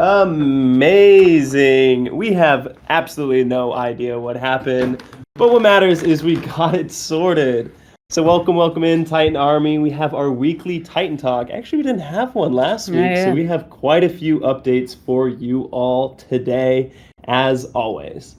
Amazing. We have absolutely no idea what happened, but what matters is we got it sorted. So welcome in Titan Army. We have our weekly Titan Talk. Actually, we didn't have one last week, so we have quite a few updates for you all today, as always.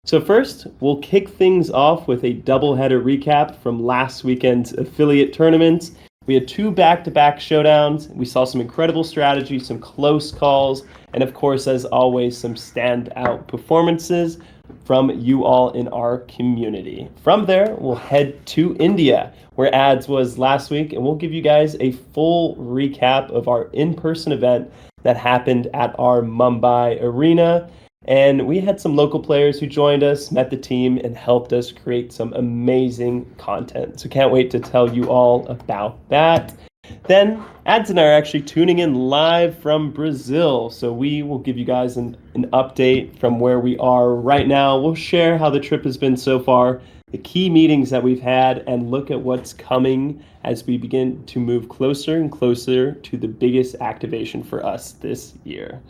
So first, we'll kick things off with a doubleheader recap from last weekend's affiliate tournaments. We had 2 back-to-back showdowns. We saw some incredible strategy, some close calls, and of course, as always, some standout performances from you all in our community. From there, we'll head to India, where ads was last week, and we'll give you guys a full recap of our in-person event that happened at our Mumbai arena. And we had some local players who joined us, met the team, and helped us create some amazing content. So can't wait to tell you all about that. Then Ads and I are actually tuning in live from Brazil. So we will give you guys an update from where we are right now. We'll share how the trip has been so far, the key meetings that we've had, and look at what's coming as we begin to move closer and closer to the biggest activation for us this year.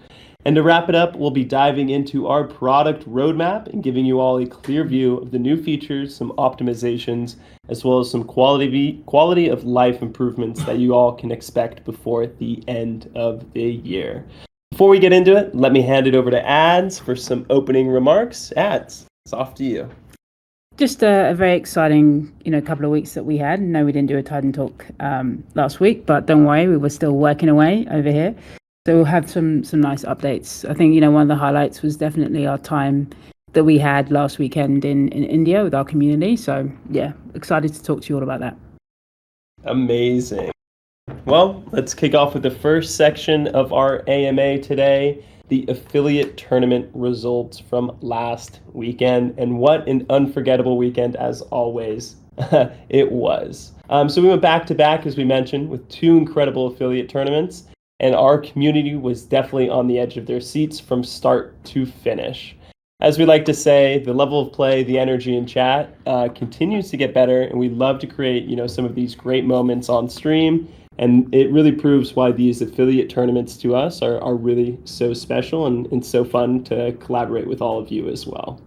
And to wrap it up, we'll be diving into our product roadmap and giving you all a clear view of the new features, some optimizations, as well as some quality of life improvements that you all can expect before the end of the year. Before we get into it, let me hand it over to Ads for some opening remarks. Ads, it's off to you. Just a very exciting, couple of weeks that we had. No, we didn't do a Titan Talk last week, but don't worry, we were still working away over here. So we'll have some nice updates. I think, one of the highlights was definitely our time that we had last weekend in India with our community. So, yeah, excited to talk to you all about that. Amazing. Well, let's kick off with the first section of our AMA today, the affiliate tournament results from last weekend. And what an unforgettable weekend, as always, it was. So we went back-to-back, as we mentioned, with 2 incredible affiliate tournaments. And our community was definitely on the edge of their seats from start to finish. As we like to say, the level of play, the energy in chat continues to get better, and we love to create, some of these great moments on stream. And it really proves why these affiliate tournaments to us are really so special and so fun to collaborate with all of you as well.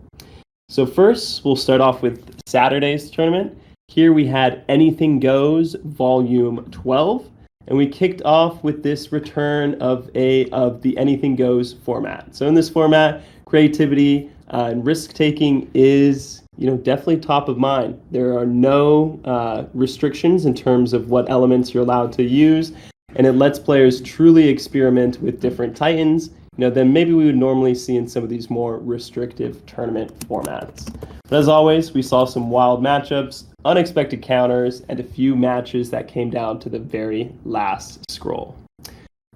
So first, we'll start off with Saturday's tournament. Here we had Anything Goes, Volume 12. And we kicked off with this return of the Anything Goes format. So in this format, creativity and risk-taking is, definitely top of mind. There are no restrictions in terms of what elements you're allowed to use, and it lets players truly experiment with different Titans, than maybe we would normally see in some of these more restrictive tournament formats. But as always, we saw some wild matchups, unexpected counters, and a few matches that came down to the very last scroll.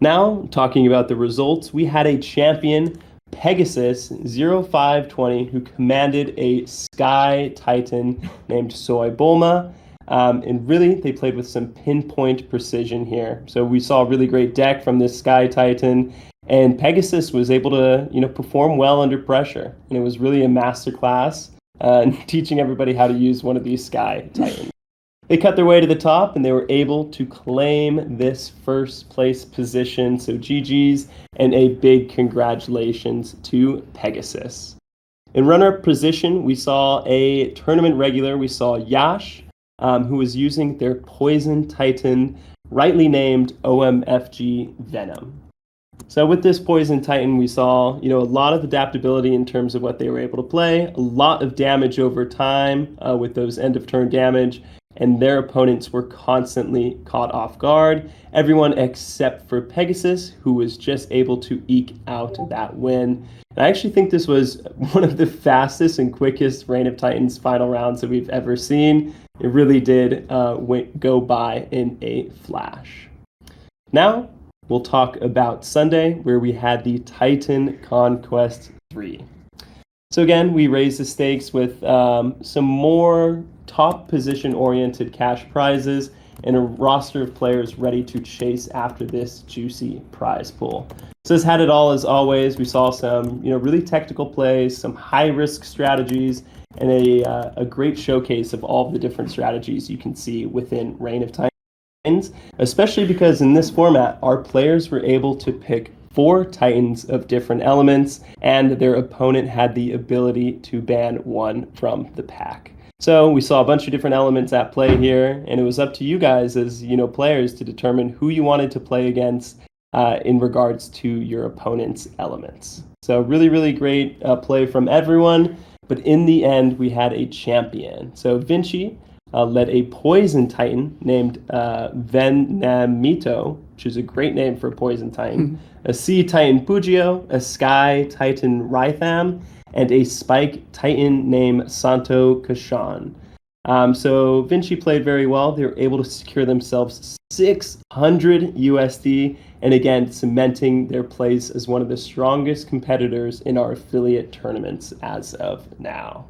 Now, talking about the results, we had a champion, Pegasus 0520, who commanded a Sky Titan named Soy Bulma. And really, they played with some pinpoint precision here. So we saw a really great deck from this Sky Titan, and Pegasus was able to, perform well under pressure. And it was really a masterclass teaching everybody how to use one of these Sky Titans. They cut their way to the top, and they were able to claim this first place position. So GG's, and a big congratulations to Pegasus. In runner-up position, we saw a tournament regular. We saw Yash, who was using their Poison Titan, rightly named OMFG Venom. So with this Poison Titan, we saw, a lot of adaptability in terms of what they were able to play, a lot of damage over time with those end-of-turn damage, and their opponents were constantly caught off guard. Everyone except for Pegasus, who was just able to eke out that win. And I actually think this was one of the fastest and quickest Reign of Titans final rounds that we've ever seen. It really did go by in a flash. Now, we'll talk about Sunday, where we had the Titan Conquest 3. So again, we raised the stakes with some more top position-oriented cash prizes and a roster of players ready to chase after this juicy prize pool. So this had it all as always. We saw some, really technical plays, some high-risk strategies, and a great showcase of all of the different strategies you can see within Reign of Titans, especially because in this format, our players were able to pick 4 Titans of different elements, and their opponent had the ability to ban 1 from the pack. So we saw a bunch of different elements at play here, and it was up to you guys as players to determine who you wanted to play against in regards to your opponent's elements. So really, really great play from everyone, but in the end, we had a champion. So Vinci led a Poison Titan named Venamito, which is a great name for a Poison Titan, a Sea Titan Pugio, a Sky Titan Rytham, and a Spike Titan named Santo Kashan. So Vinci played very well. They were able to secure themselves 600 USD, and again, cementing their place as one of the strongest competitors in our affiliate tournaments as of now.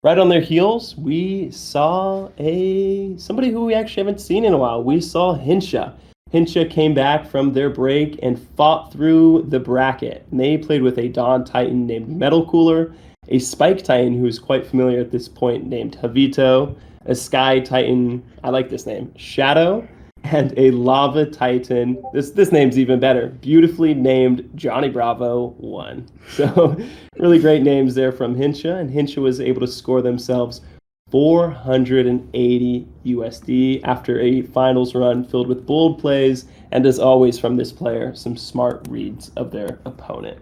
Right on their heels, we saw somebody who we actually haven't seen in a while. We saw Hinsha. Hinsha came back from their break and fought through the bracket. And they played with a Dawn Titan named Metal Cooler, a Spike Titan who is quite familiar at this point named Javito, a Sky Titan, I like this name, Shadow, and a Lava Titan. This name's even better. Beautifully named Johnny Bravo 1. So really great names there from Hinsha, and Hinsha was able to score themselves 480 USD after a finals run filled with bold plays, and as always from this player, some smart reads of their opponent.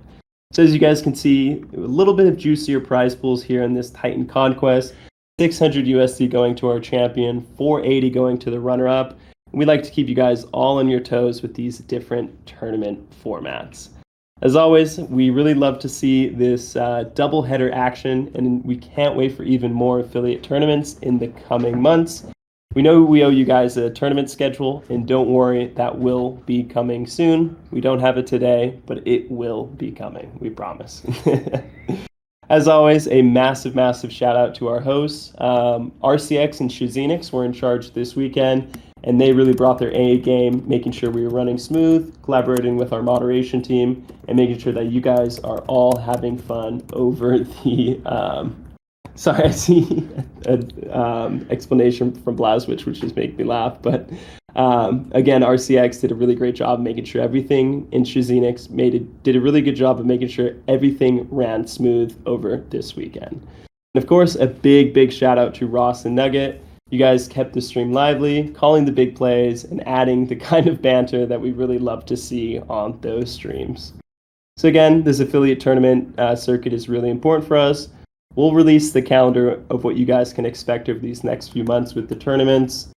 So as you guys can see, a little bit of juicier prize pools here in this Titan Conquest. 600 USD going to our champion, 480 going to the runner-up. We like to keep you guys all on your toes with these different tournament formats. As always, we really love to see this double-header action, and we can't wait for even more affiliate tournaments in the coming months. We know we owe you guys a tournament schedule, and don't worry, that will be coming soon. We don't have it today, but it will be coming, we promise. As always, a massive, massive shout out to our hosts. RCX and Shazinix were in charge this weekend, and they really brought their A game, making sure we were running smooth, collaborating with our moderation team, and making sure that you guys are all having fun over the sorry, I see an explanation from Blazwitch, which just made me laugh. But again, RCX did a really great job making sure everything in Shazinix did a really good job of making sure everything ran smooth over this weekend. And of course, a big, big shout out to Ross and Nugget. You guys kept the stream lively, calling the big plays, and adding the kind of banter that we really love to see on those streams. So again, this affiliate tournament circuit is really important for us. We'll release the calendar of what you guys can expect over these next few months with the tournaments.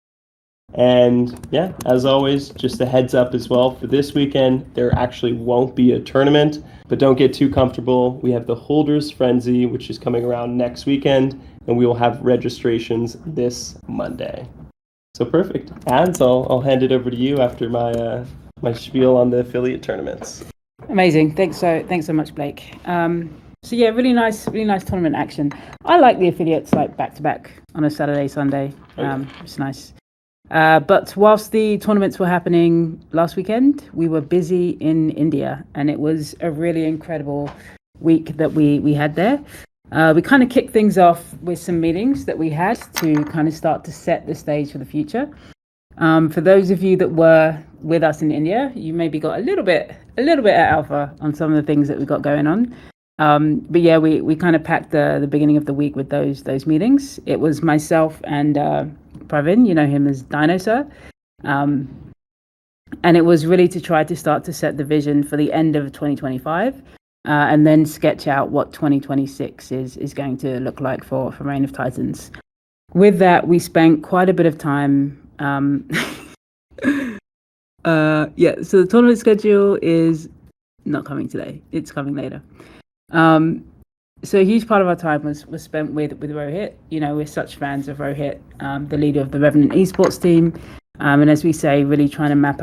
And yeah, as always, just a heads up as well, for this weekend, there actually won't be a tournament, but don't get too comfortable. We have the Holders Frenzy, which is coming around next weekend, and we will have registrations this Monday. So perfect. Ads, I'll hand it over to you after my my spiel on the affiliate tournaments. Amazing. Thanks so much, Blake. So yeah, really nice tournament action. I like the affiliates like back to back on a Saturday, Sunday. It's nice. But whilst the tournaments were happening last weekend, we were busy in India, and it was a really incredible week that we had there. We kind of kicked things off with some meetings that we had to kind of start to set the stage for the future. For those of you that were with us in India, you maybe got a little bit at alpha on some of the things that we got going on. But yeah, we kind of packed the beginning of the week with those meetings. It was myself and Pravin, you know him as Dinosaur. And it was really to try to start to set the vision for the end of 2025, and then sketch out what 2026 is going to look like for Reign of Titans. With that, we spent quite a bit of time. So the tournament schedule is not coming today. It's coming later. So a huge part of our time was spent with Rohit. You know, we're such fans of Rohit, the leader of the Revenant esports team. And as we say, really trying to map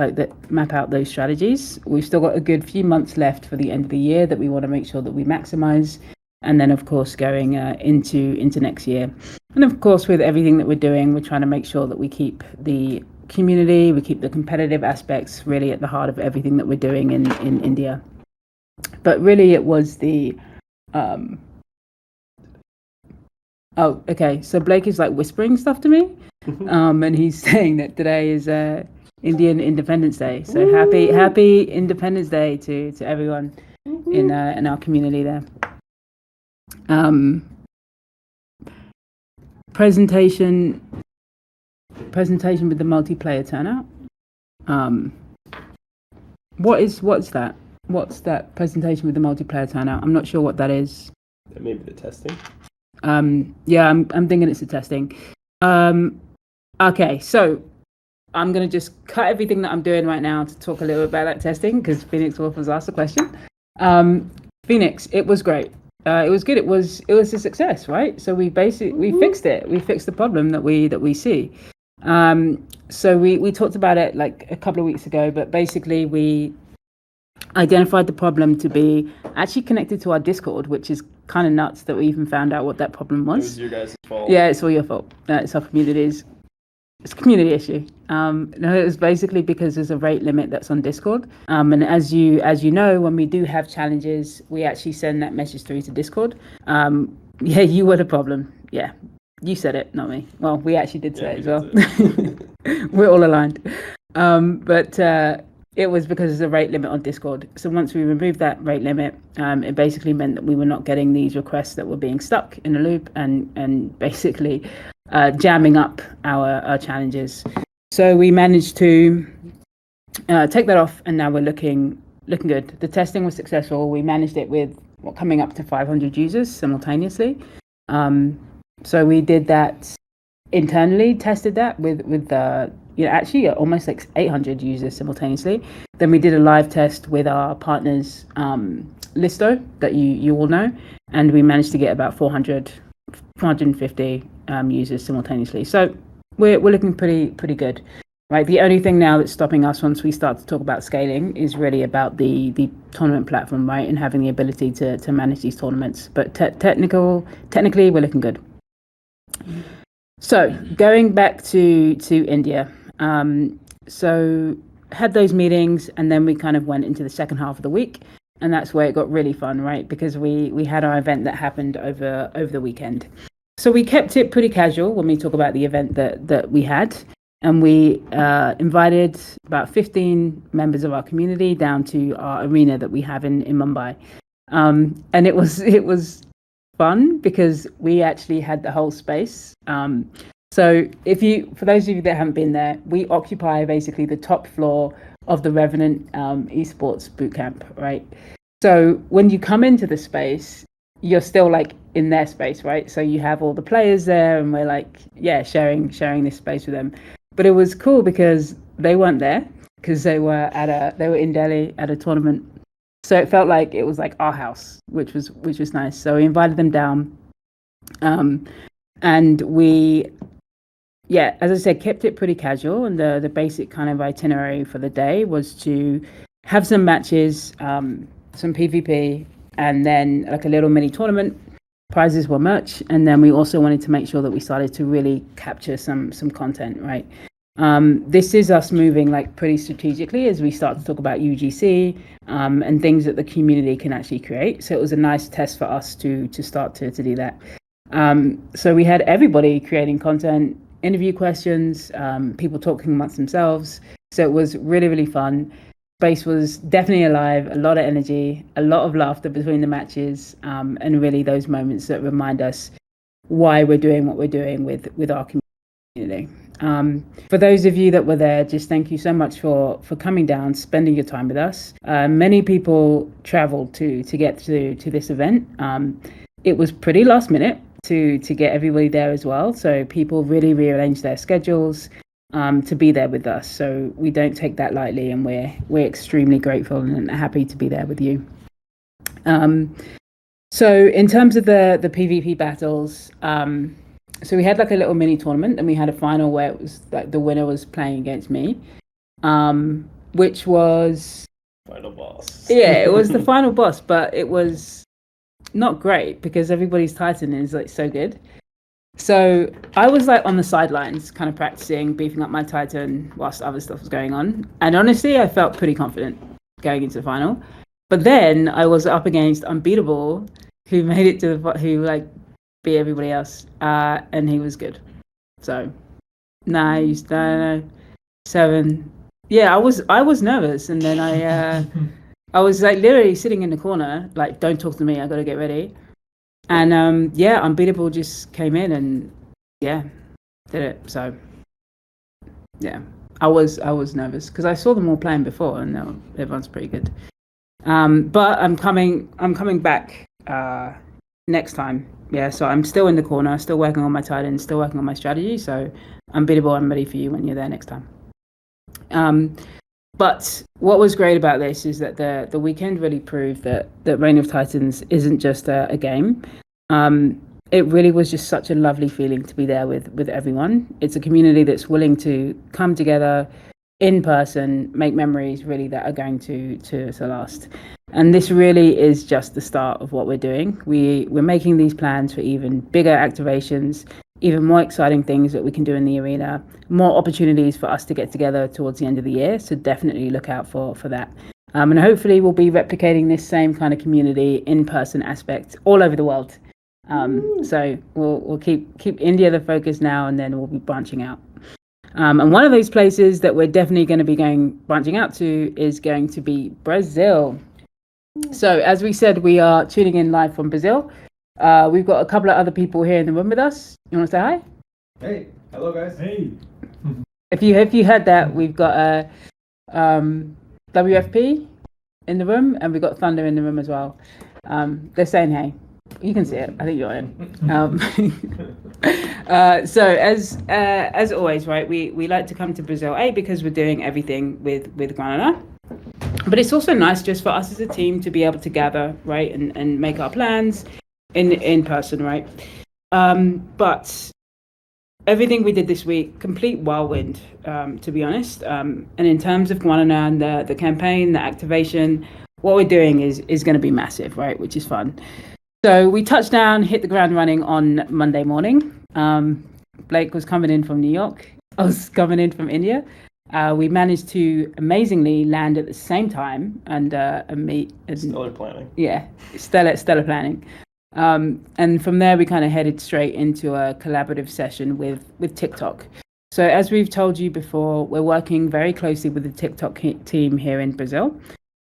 out those strategies. We've still got a good few months left for the end of the year that we want to make sure that we maximize. And then, of course, going into next year. And of course, with everything that we're doing, we're trying to make sure that we keep the community, we keep the competitive aspects really at the heart of everything that we're doing in India. But really, it was the so Blake is like whispering stuff to me, and he's saying that today is Indian Independence Day. So happy Independence Day to everyone in our community there. Presentation with the multiplayer turnout. What's that? What's that presentation with the multiplayer turnout? I'm not sure what that is. Maybe the testing. Yeah, I'm thinking it's the testing. Okay, so I'm gonna just cut everything that I'm doing right now to talk a little bit about that testing because Phoenix Wolf has asked the question. Phoenix, it was great. It was good. It was a success, right? So we fixed it. We fixed the problem that we see. So we talked about it like a couple of weeks ago, but basically we identified the problem to be actually connected to our Discord, which is kind of nuts that we even found out what that problem was. It was your guys' fault. Yeah, it's all your fault. It's our community's. It's a community issue. No, it was basically because there's a rate limit that's on Discord. And as you know, when we do have challenges, we actually send that message through to Discord. Yeah, you were the problem. Yeah, you said it, not me. Well, we actually did say it as well. We're all aligned. But it was because there's a rate limit on Discord. So once we removed that rate limit, it basically meant that we were not getting these requests that were being stuck in a loop and basically jamming up our challenges. So we managed to take that off, and now we're looking good. The testing was successful. We managed it with coming up to 500 users simultaneously. So we did that internally, tested that with actually almost like 800 users simultaneously. Then we did a live test with our partners, Listo, that you all know, and we managed to get about 450 users simultaneously. So we're looking pretty good, right? The only thing now that's stopping us once we start to talk about scaling is really about the tournament platform, right, and having the ability to manage these tournaments. But technically, we're looking good. So going back to India, so had those meetings, and then we kind of went into the second half of the week, and that's where it got really fun, right? Because we had our event that happened over the weekend. So we kept it pretty casual when we talk about the event that we had, and we invited about 15 members of our community down to our arena that we have in Mumbai, and it was fun because we actually had the whole space. So for those of you that haven't been there, we occupy basically the top floor of the Revenant esports bootcamp, right? So when you come into the space, you're still like in their space, right? So you have all the players there, and we're like, yeah, sharing this space with them. But it was cool because they weren't there because they were in Delhi at a tournament. So it felt like it was like our house, which was nice. So we invited them down, and we, yeah, as I said, kept it pretty casual. And the basic kind of itinerary for the day was to have some matches, some PvP, and then like a little mini tournament. Prizes were merch, and then we also wanted to make sure that we started to really capture some content, right? This is us moving like pretty strategically as we start to talk about UGC and things that the community can actually create. So it was a nice test for us to start to do that. So we had everybody creating content, interview questions, people talking amongst themselves. So it was really, really fun. Space was definitely alive, a lot of energy, a lot of laughter between the matches, and really those moments that remind us why we're doing what we're doing with our community. For those of you that were there, just thank you so much for coming down, spending your time with us. Many people traveled to get to this event. It was pretty last minute to get everybody there as well. So people really rearranged their schedules to be there with us. So we don't take that lightly, and we're extremely grateful and happy to be there with you. So in terms of the PvP battles, so we had like a little mini tournament, and we had a final where it was like the winner was playing against me, which was final boss. Yeah, it was the final boss, but it was not great because everybody's Titan is like so good. So I was like on the sidelines kind of practicing, beefing up my Titan whilst other stuff was going on. And honestly, I felt pretty confident going into the final. But then I was up against Unbeatable, who made it to who like beat everybody else. And he was good. So nice, 7, Yeah, I was nervous, and then I was like literally sitting in the corner, like, don't talk to me, I gotta get ready. And yeah, Unbeatable just came in and yeah, did it. So yeah, I was nervous because I saw them all playing before, and everyone's pretty good. But I'm coming back next time. Yeah, so I'm still in the corner, still working on my tight end, still working on my strategy. So Unbeatable, I'm ready for you when you're there next time. But what was great about this is that the weekend really proved that Reign of Titans isn't just a game. It really was just such a lovely feeling to be there with everyone. It's a community that's willing to come together in person, make memories really that are going to last. And this really is just the start of what we're doing. We're making these plans for even bigger activations, even more exciting things that we can do in the arena, more opportunities for us to get together towards the end of the year. So definitely look out for that. And hopefully we'll be replicating this same kind of community in-person aspect all over the world. So we'll keep India the focus now, and then we'll be branching out. And one of those places that we're definitely going to be branching out to is going to be Brazil. So as we said, we are tuning in live from Brazil. We've got a couple of other people here in the room with us. You want to say hi? Hey, hello guys. Hey. If you heard that, we've got a WFP in the room, and we've got Thunder in the room as well. They're saying hey. You can see it. I think you're in. So as always, right? We like to come to Brazil, because we're doing everything with Granada. But it's also nice just for us as a team to be able to gather, right, and make our plans in person, right? But everything we did this week, complete whirlwind, to be honest. And in terms of Guanana and the campaign, the activation, what we're doing is going to be massive, right? Which is fun. So we touched down, hit the ground running on Monday morning. Blake was coming in from New York. I was coming in from India. We managed to amazingly land at the same time and meet. Stellar planning. Yeah, stellar planning. And from there, we kind of headed straight into a collaborative session with TikTok. So as we've told you before, we're working very closely with the TikTok team here in Brazil.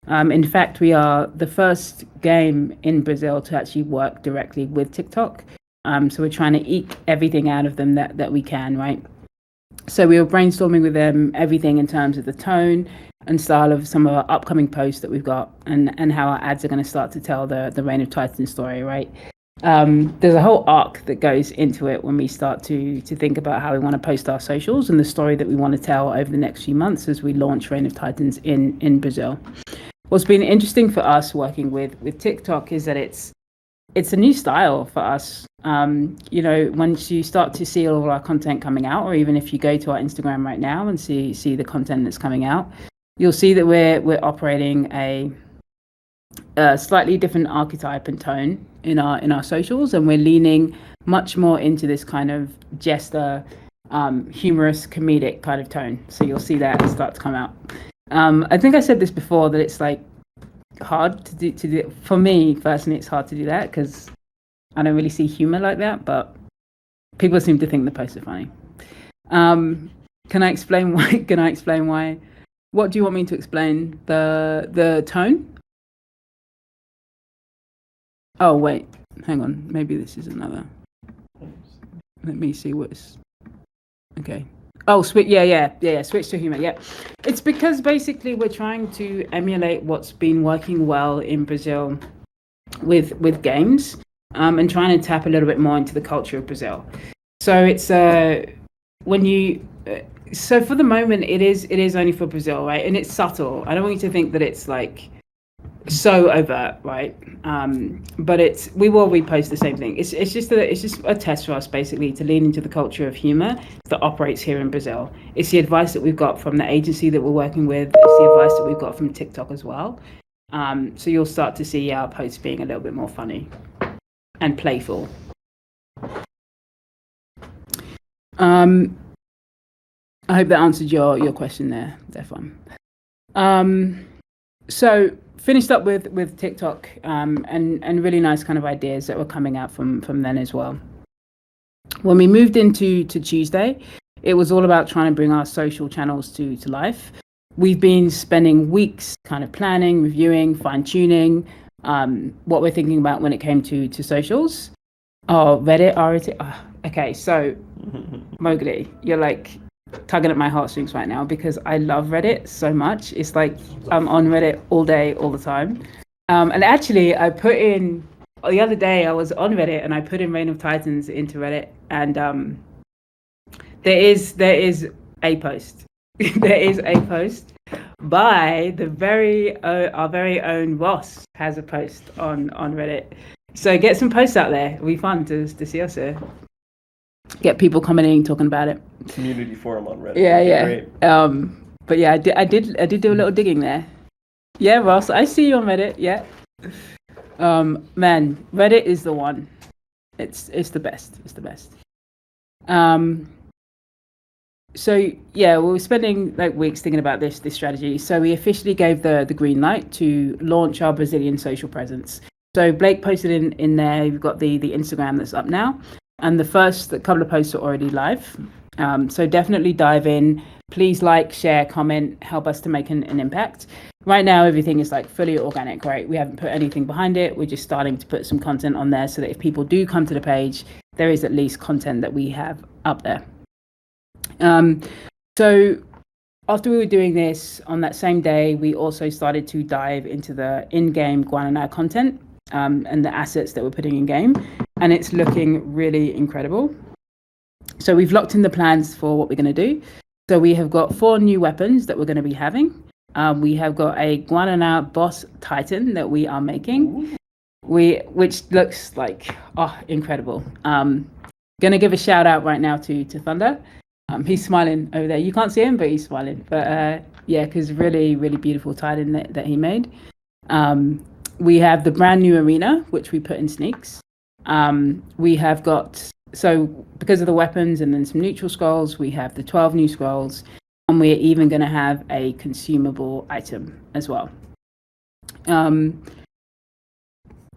In fact, we are the first game in Brazil to actually work directly with TikTok. So we're trying to eke everything out of them that we can, right? So we were brainstorming with them everything in terms of the tone and style of some of our upcoming posts that we've got, and how our ads are going to start to tell the Reign of Titans story, right? There's a whole arc that goes into it when we start to think about how we want to post our socials and the story that we want to tell over the next few months as we launch Reign of Titans in Brazil. What's been interesting for us working with TikTok is that it's a new style for us. Once you start to see all of our content coming out, or even if you go to our Instagram right now and see the content that's coming out, you'll see that we're operating a slightly different archetype and tone in our socials, and we're leaning much more into this kind of jester, humorous, comedic kind of tone. So you'll see that start to come out. I think I said this before, that it's like hard to do. For me personally, it's hard to do that because I don't really see humor like that, but people seem to think the posts are funny. Can I explain why? What do you want me to explain? The tone? Oh wait, hang on. Maybe this is another. Let me see what's. Okay. Oh, switch. Yeah. Switch to humor. Yeah, it's because basically we're trying to emulate what's been working well in Brazil with games, and trying to tap a little bit more into the culture of Brazil. So it's when you. So for the moment, it is only for Brazil, right? And it's subtle. I don't want you to think that it's like so overt, right? But we will repost the same thing. It's just a test for us basically to lean into the culture of humor that operates here in Brazil. It's the advice that we've got from the agency that we're working with. It's the advice that we've got from TikTok as well. So you'll start to see our posts being a little bit more funny and playful. I hope that answered your question there, Defon. So finished up with TikTok, and really nice kind of ideas that were coming out from then as well. When we moved into Tuesday, it was all about trying to bring our social channels to life. we've been spending weeks kind of planning, reviewing, fine-tuning what we're thinking about when it came to socials. Oh, Reddit, RT. Oh, okay, so Mowgli, you're like tugging at my heartstrings right now because I love Reddit so much. It's like I'm on Reddit all day, all the time. And actually, I put in the other day I was on Reddit and I put in Reign of Titans into Reddit, and there is a post. There is a post by our very own Ross has a post on Reddit. So get some posts out there. It'll be fun to see us here. Get people commenting, talking about it. Community forum on Reddit. Yeah. Great. But yeah, I did do a little digging there. Yeah, Ross, I see you on Reddit. Yeah. Man, Reddit is the one. It's the best. It's the best. So yeah, we were spending like weeks thinking about this strategy. So we officially gave the green light to launch our Brazilian social presence. So Blake posted in there. You've got the Instagram that's up now, and the first couple of posts are already live. So definitely dive in. Please like, share, comment, help us to make an impact. Right now, everything is like fully organic, right? We haven't put anything behind it. We're just starting to put some content on there so that if people do come to the page, there is at least content that we have up there. So after we were doing this, on that same day, we also started to dive into the in-game Guanana content and the assets that we're putting in game, and it's looking really incredible. So we've locked in the plans for what we're going to do. So we have got 4 new weapons that we're going to be having. We have got a Guanana boss titan that we are making, which looks like incredible. Gonna give a shout out right now to Thunder. He's smiling over there. You can't see him, but he's smiling. But yeah, because really, really beautiful titan that he made. We have the brand new arena, which we put in sneaks. We have got, so because of the weapons and then some neutral scrolls, we have the 12 new scrolls, and we're even going to have a consumable item as well.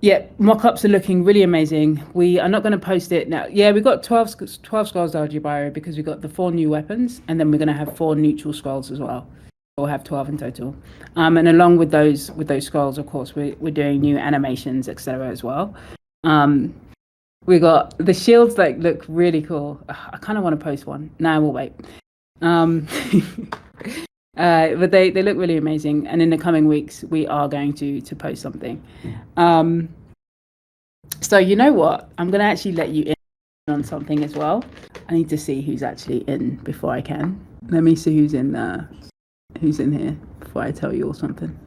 Yeah, mock-ups are looking really amazing. We are not going to post it now. Yeah, we've got 12 scrolls Algebiro because we've got the 4 new weapons, and then we're going to have 4 neutral scrolls as well. We'll have 12 in total. And along with those scrolls, of course, we're doing new animations, etc. as well. We got the shields that look really cool. I kind of want to post one. No, we'll wait. But they look really amazing, and in the coming weeks we are going to post something. So you know what? I'm going to actually let you in on something as well. I need to see who's actually in before I can. Let me see who's in here before I tell you all something.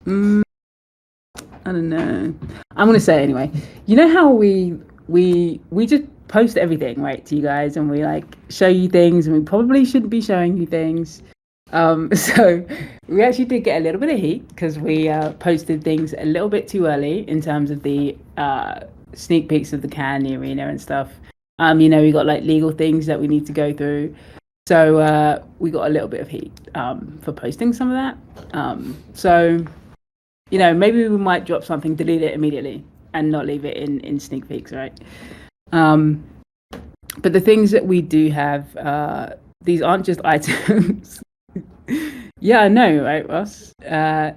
I don't know. I'm going to say it anyway. You know how we just post everything, right, to you guys, and we like show you things, and we probably shouldn't be showing you things. So we actually did get a little bit of heat because we posted things a little bit too early in terms of the sneak peeks of the the arena and stuff. We got like legal things that we need to go through. So we got a little bit of heat for posting some of that. So, maybe we might drop something, delete it immediately, and not leave it in sneak peeks, right? But the things that we do have, these aren't just items. Yeah, I know, right, Ross? They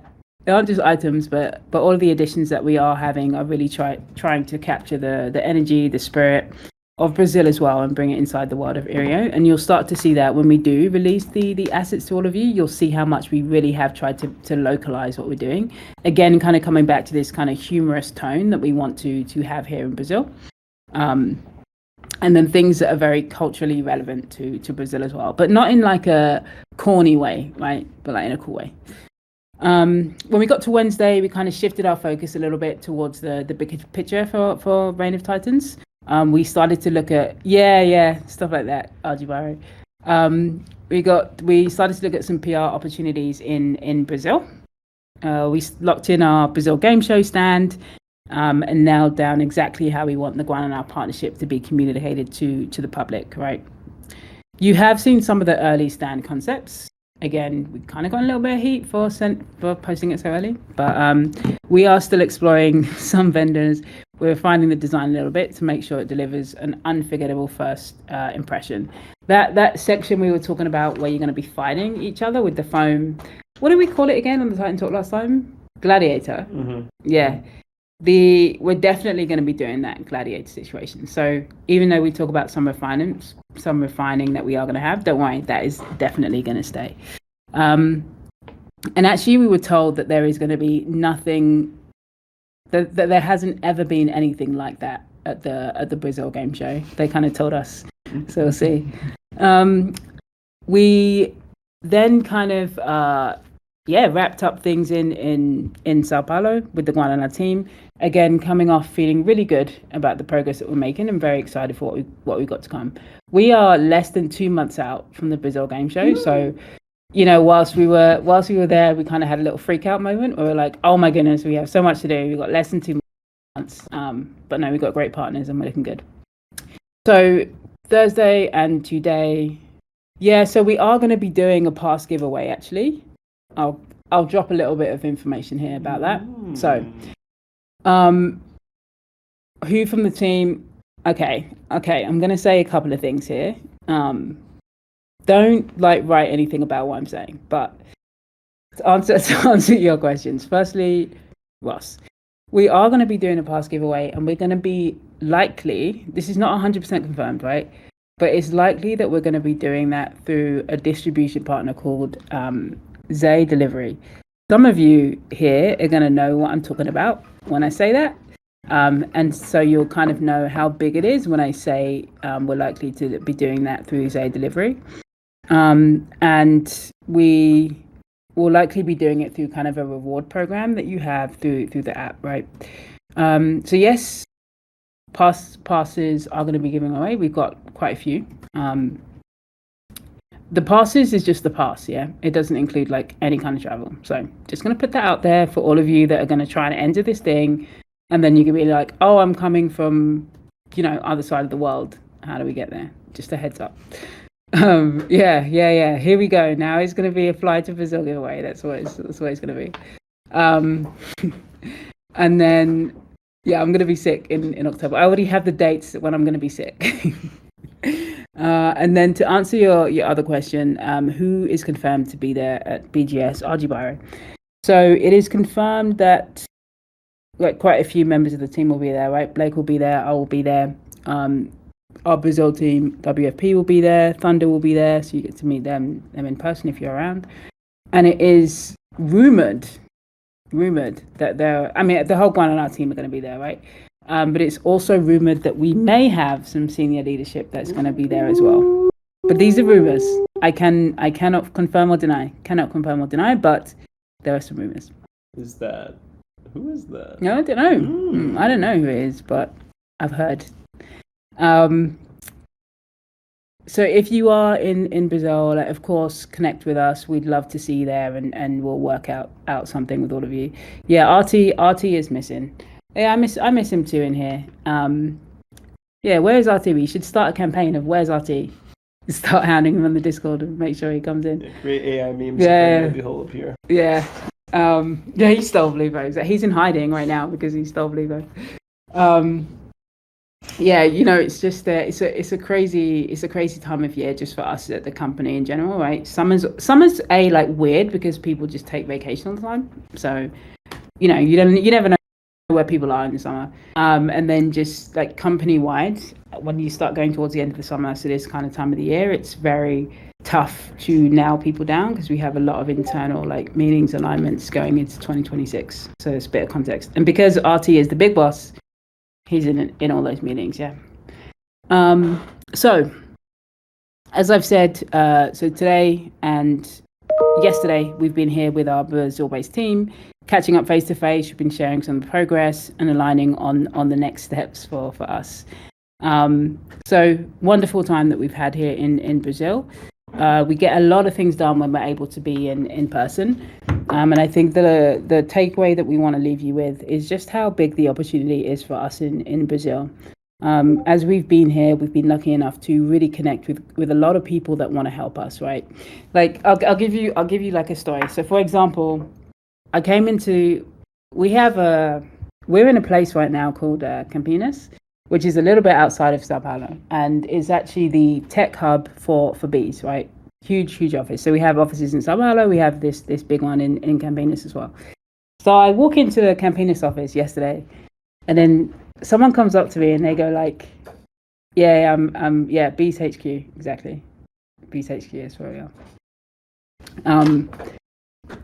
aren't just items, but all of the additions that we are having are really trying to capture the energy, the spirit of Brazil as well, and bring it inside the world of Irio. And you'll start to see that when we do release the assets to all of you, you'll see how much we really have tried to localize what we're doing. Again, kind of coming back to this kind of humorous tone that we want to have here in Brazil. And then things that are very culturally relevant to Brazil as well, but not in like a corny way, right? But like in a cool way. When we got to Wednesday, we kind of shifted our focus a little bit towards the bigger picture for Reign of Titans. We started to look at stuff like that, Algebiro. We started to look at some PR opportunities in Brazil. We locked in our Brazil game show stand. And nailed down exactly how we want the Guanana partnership to be communicated to the public, right? You have seen some of the early stand concepts. Again, we kind of got a little bit of heat for posting it so early, but we are still exploring some vendors. we're refining the design a little bit to make sure it delivers an unforgettable first impression. That section we were talking about where you're going to be fighting each other with the foam. What did we call it again on the Titan Talk last time? Gladiator. Mm-hmm. Yeah. We're definitely going to be doing that gladiator situation. So even though we talk about some refining that we are going to have, don't worry, that is definitely going to stay. And actually, we were told that there is going to be nothing, that there hasn't ever been anything like that at the Brazil game show. They kind of told us, so we'll see. We then kind of wrapped up things in Sao Paulo with the Guarana team. Again, coming off feeling really good about the progress that we're making and very excited for what we got to come. We are less than 2 months out from the Brazil game show, so whilst we were there, we kind of had a little freak out moment where we're like, oh my goodness, we have so much to do. We've got less than 2 months, but no, we've got great partners and we're looking good. So Thursday and today, so we are going to be doing a pass giveaway actually. I'll drop a little bit of information here about that. So, who from the team? Okay. I'm going to say a couple of things here. Don't write anything about what I'm saying, but to answer your questions. Firstly, Ross, we are going to be doing a pass giveaway, and we're going to be likely. This is not 100% confirmed, right? But it's likely that we're going to be doing that through a distribution partner called Zay Delivery. Some of you here are going to know what I'm talking about when I say that. And so you'll kind of know how big it is when I say we're likely to be doing that through Zay Delivery. And we will likely be doing it through kind of a reward program that you have through the app, right? So yes, passes are going to be giving away. We've got quite a few. The passes is just the pass, yeah? It doesn't include any kind of travel. So just going to put that out there for all of you that are going to try and enter this thing. And then you can be like, oh, I'm coming from, other side of the world. How do we get there? Just a heads up. Yeah. Here we go. Now it's going to be a fly to Brazil giveaway. That's what it's going to be. And then, I'm going to be sick in October. I already have the dates when I'm going to be sick. And then to answer your other question, who is confirmed to be there at BGS RG Biro? So it is confirmed that quite a few members of the team will be there, right? Blake will be there, I will be there. Our Brazil team, WFP, will be there. Thunder will be there, so you get to meet them in person if you're around. And it is rumored that the whole Guarana team are going to be there, right? But it's also rumored that we may have some senior leadership that's going to be there as well. But these are rumors. I cannot confirm or deny. But there are some rumors. Who is that? No, I don't know. I don't know who it is, but I've heard. So if you are in Brazil, of course, connect with us. We'd love to see you there, and we'll work out something with all of you. Yeah, RT is missing. Yeah, I miss him too in here. Where's RT? We should start a campaign of where's RT. Start hounding him on the Discord and make sure he comes in. Create AI memes. Yeah, he'll appear. Yeah. He stole Bluebo. He's in hiding right now because he stole Bluebo. It's just it's a crazy time of year just for us at the company in general, right? Summer's weird because people just take vacation all the time. So, you never know where people are in the summer. And then just company wide, when you start going towards the end of the summer, so this kind of time of the year, it's very tough to nail people down because we have a lot of internal meetings, alignments going into 2026. So it's a bit of context. And because RT is the big boss, he's in all those meetings, yeah. So as I've said, so today and yesterday we've been here with our Brazil-based team, catching up face to face. We've been sharing some progress and aligning on the next steps for us. So wonderful time that we've had here in Brazil. We get a lot of things done when we're able to be in person. And I think the takeaway that we want to leave you with is just how big the opportunity is for us in Brazil. As we've been here, we've been lucky enough to really connect with a lot of people that want to help us, right? I'll give you a story. So for example, we have a we're in a place right now called Campinas, which is a little bit outside of Sao Paulo, and is actually the tech hub for bees, right? Huge office. So we have offices in Sao Paulo. We have this big one in Campinas as well. So I walk into the Campinas office yesterday, and then someone comes up to me and they go like, "Yeah, yeah, Bees HQ, exactly. Bees HQ is where we are."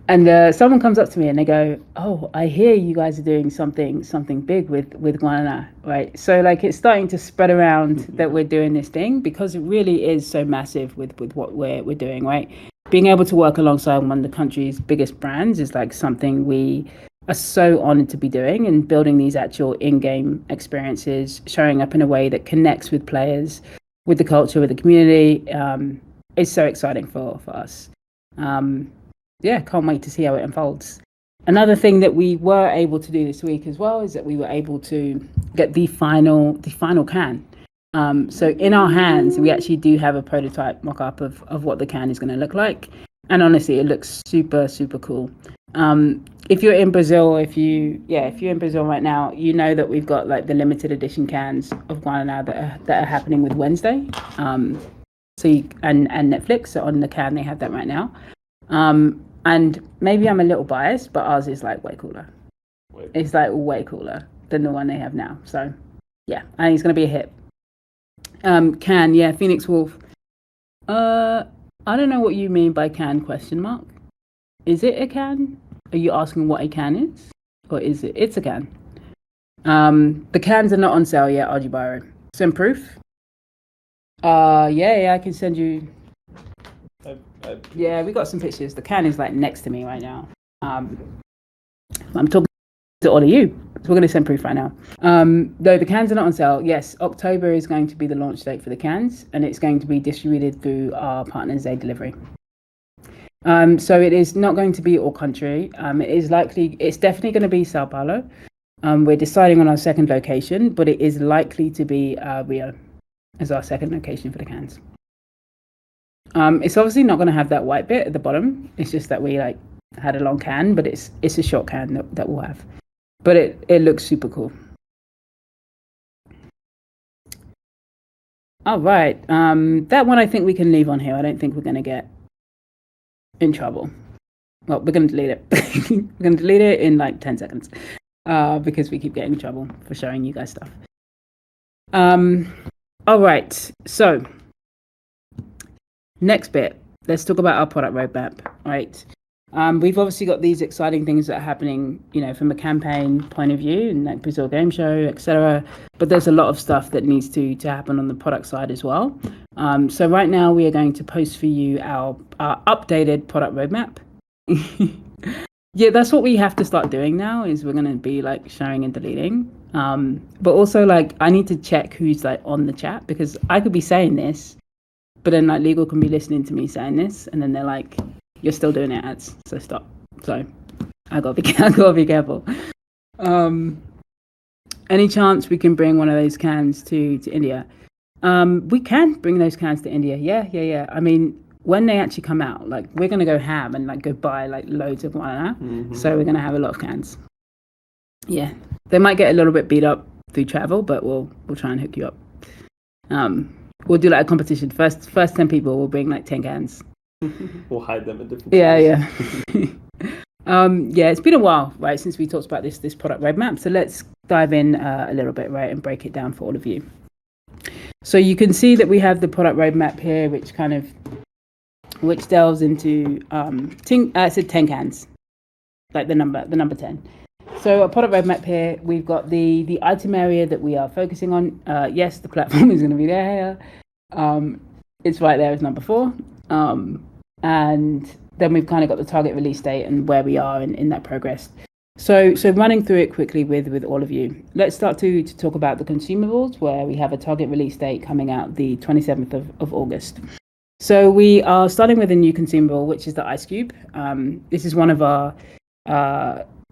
And someone comes up to me and they go, "Oh, I hear you guys are doing something big with Guanana, right?" So like it's starting to spread around that we're doing this thing because it really is so massive with what we're doing, right? Being able to work alongside one of the country's biggest brands is like something we are so honored to be doing, and building these actual in-game experiences, showing up in a way that connects with players, with the culture, with the community, is so exciting for us. Yeah, can't wait to see how it unfolds. Another thing that we were able to do this week as well is that we were able to get the final can. So in our hands, we actually do have a prototype mock-up of what the can is going to look like. And honestly, it looks super cool. If you're in Brazil, if you're in Brazil right now, you know that we've got like the limited edition cans of Guaraná that are happening with Wednesday. And Netflix, so on the can they have that right now. And maybe I'm a little biased, but ours is like way cooler. It's like way cooler than the one they have now. So yeah, I think it's going to be a hit. Can, yeah, Phoenix Wolf. I don't know what you mean by can ? Is it a can? Are you asking what a can is? Or is it? It's a can. The cans are not on sale yet, Arjibaro. Send proof? Yeah, I can send you. Yeah, we got some pictures. The can is like next to me right now. I'm talking to all of you. So we're going to send proof right now. Though the cans are not on sale, yes, October is going to be the launch date for the cans, and it's going to be distributed through our partner Zay Delivery. So it is not going to be all country. It's definitely going to be Sao Paulo. We're deciding on our second location, but it is likely to be Rio as our second location for the cans. It's obviously not going to have that white bit at the bottom. It's just that we like had a long can, but it's a short can that we'll have. But it looks super cool. All right, that one I think we can leave on here. I don't think we're going to get in trouble. Well, we're going to delete it. We're going to delete it in like 10 seconds because we keep getting in trouble for showing you guys stuff. All right, so next bit, let's talk about our product roadmap, right? We've obviously got these exciting things that are happening, from a campaign point of view, and like Brazil Game Show, etc. But there's a lot of stuff that needs to happen on the product side as well. So right now we are going to post for you our updated product roadmap. Yeah, that's what we have to start doing now. Is we're going to be like sharing and deleting. But also like I need to check who's like on the chat, because I could be saying this, but then like legal can be listening to me saying this, and then they're like, "You're still doing it, ads, so stop." So I gotta be careful. Any chance we can bring one of those cans to India? We can bring those cans to India. Yeah. I mean, when they actually come out, like we're gonna go ham and like go buy like loads of Guaraná. Mm-hmm. So we're gonna have a lot of cans. Yeah, they might get a little bit beat up through travel, but we'll try and hook you up. We'll do like a competition. First 10 people will bring like 10 cans. We'll hide them in different places. Yeah, it's been a while, right, since we talked about this product roadmap. So let's dive in a little bit, right, and break it down for all of you. So you can see that we have the product roadmap here, which delves into 10 cans, like the number 10. So a product roadmap here, we've got the item area that we are focusing on. Yes, the platform is going to be there. It's right there as number 4. And then we've kind of got the target release date and where we are in that progress. So running through it quickly with all of you. Let's start to talk about the consumables, where we have a target release date coming out the 27th of August. So we are starting with a new consumable, which is the ice cube. This is one of our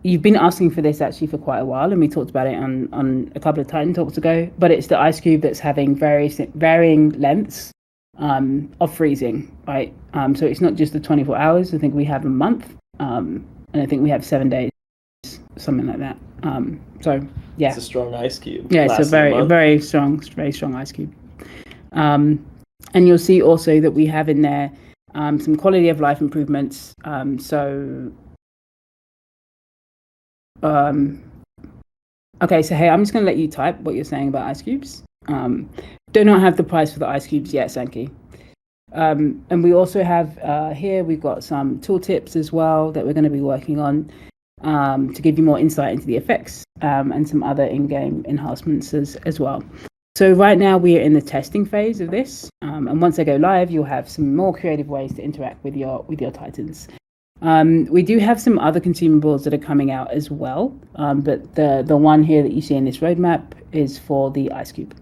you've been asking for this actually for quite a while, and we talked about it on a couple of Titan Talks ago, but it's the ice cube that's having varying lengths of freezing, right? So it's not just the 24 hours. I think we have a month, and I think we have 7 days. something like that. So yeah, It's a strong ice cube. yeah, it's a Lasting month. very strong ice cube. And you'll see also that we have in there some quality of life improvements. Okay, so hey, I'm just going to let you type what you're saying about ice cubes. Do not have the price for the ice cubes yet, Sankey. And we also have here, we've got some tooltips as well that we're going to be working on to give you more insight into the effects and some other in-game enhancements as well. So right now we are in the testing phase of this, and once they go live, you'll have some more creative ways to interact with your Titans. We do have some other consumables that are coming out as well, but the one here that you see in this roadmap is for the ice cube.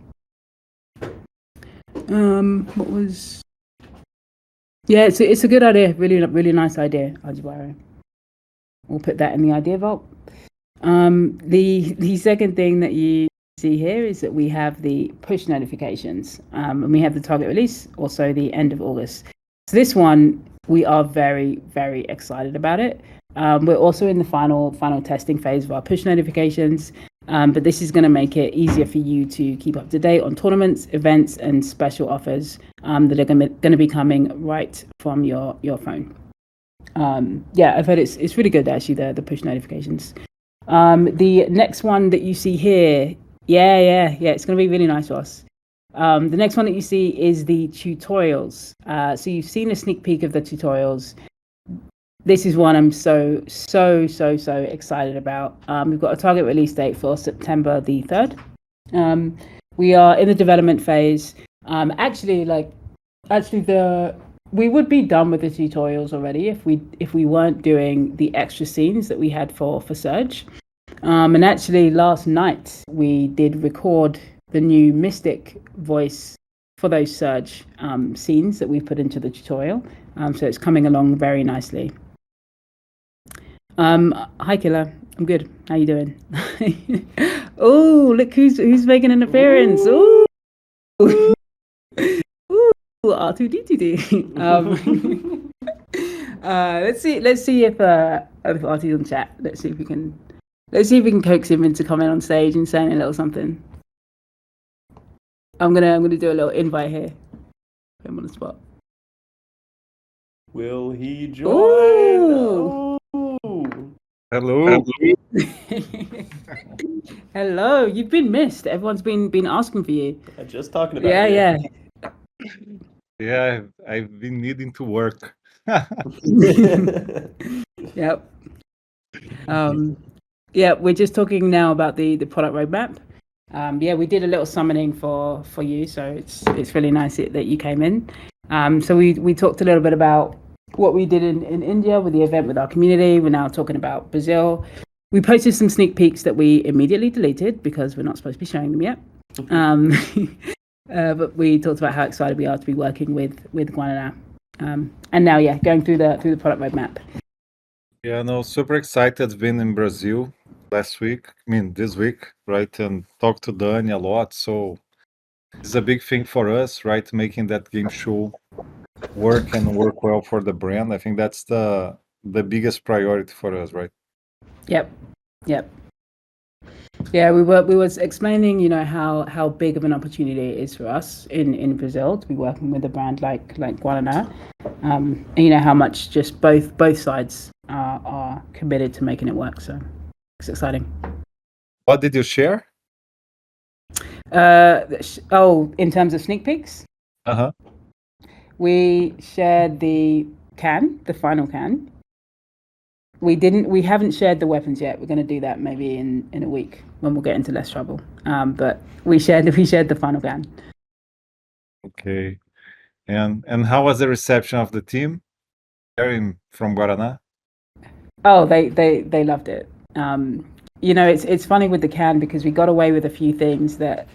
What was? Yeah, it's a good idea. Really nice idea, Ajibaro. We'll put that in the idea vault. The second thing that you see here is that we have the push notifications, and we have the target release, also the end of August. So this one, we are very excited about it. We're also in the final testing phase of our push notifications, but this is going to make it easier for you to keep up to date on tournaments, events, and special offers that are going to be coming right from your phone. Yeah, I've heard it's really good actually, the push notifications. The next one that you see here, yeah, it's going to be really nice for us. The next one that you see is the tutorials. So you've seen a sneak peek of the tutorials. This is one I'm so excited about. We've got a target release date for September the 3rd. We are in the development phase. We would be done with the tutorials already if we weren't doing the extra scenes that we had for Surge. And actually last night we did record the new Mystic voice for those Surge scenes that we put into the tutorial. So it's coming along very nicely. Hi Killer, I'm good. How you doing? Oh, look who's making an appearance. Ooh. R2D2D. Let's see if R2's on chat. Let's see if we can coax him into coming on stage and saying a little something. I'm gonna do a little invite here. Put him on the spot. Will he join? Ooh. Hello. Hello. You've been missed. Everyone's been asking for you. I'm just talking about you. Yeah, I've been needing to work. Yep. Yeah, we're just talking now about the product roadmap. Yeah, we did a little summoning for you, so it's really nice that you came in. So we talked a little bit about what we did in India with the event with our community. We're now talking about Brazil. We posted some sneak peeks that we immediately deleted because we're not supposed to be showing them yet. But we talked about how excited we are to be working with Guaraná. And now, yeah, going through the product roadmap. Yeah, no, super excited. Been in Brazil this week, right? And talked to Dani a lot. So it's a big thing for us, right? Making that game show work well for the brand. I think that's the biggest priority for us, right? Yep. Yeah, we was explaining, how big of an opportunity it is for us in Brazil to be working with a brand like Guaraná, and how much just both sides are committed to making it work. So it's exciting. What did you share? In terms of sneak peeks, we shared the final can. We haven't shared the weapons yet. We're going to do that maybe in a week when we'll get into less trouble. But we shared the final can. Okay. And how was the reception of the team from Guaraná? Oh, they loved it. It's funny with the can because we got away with a few things that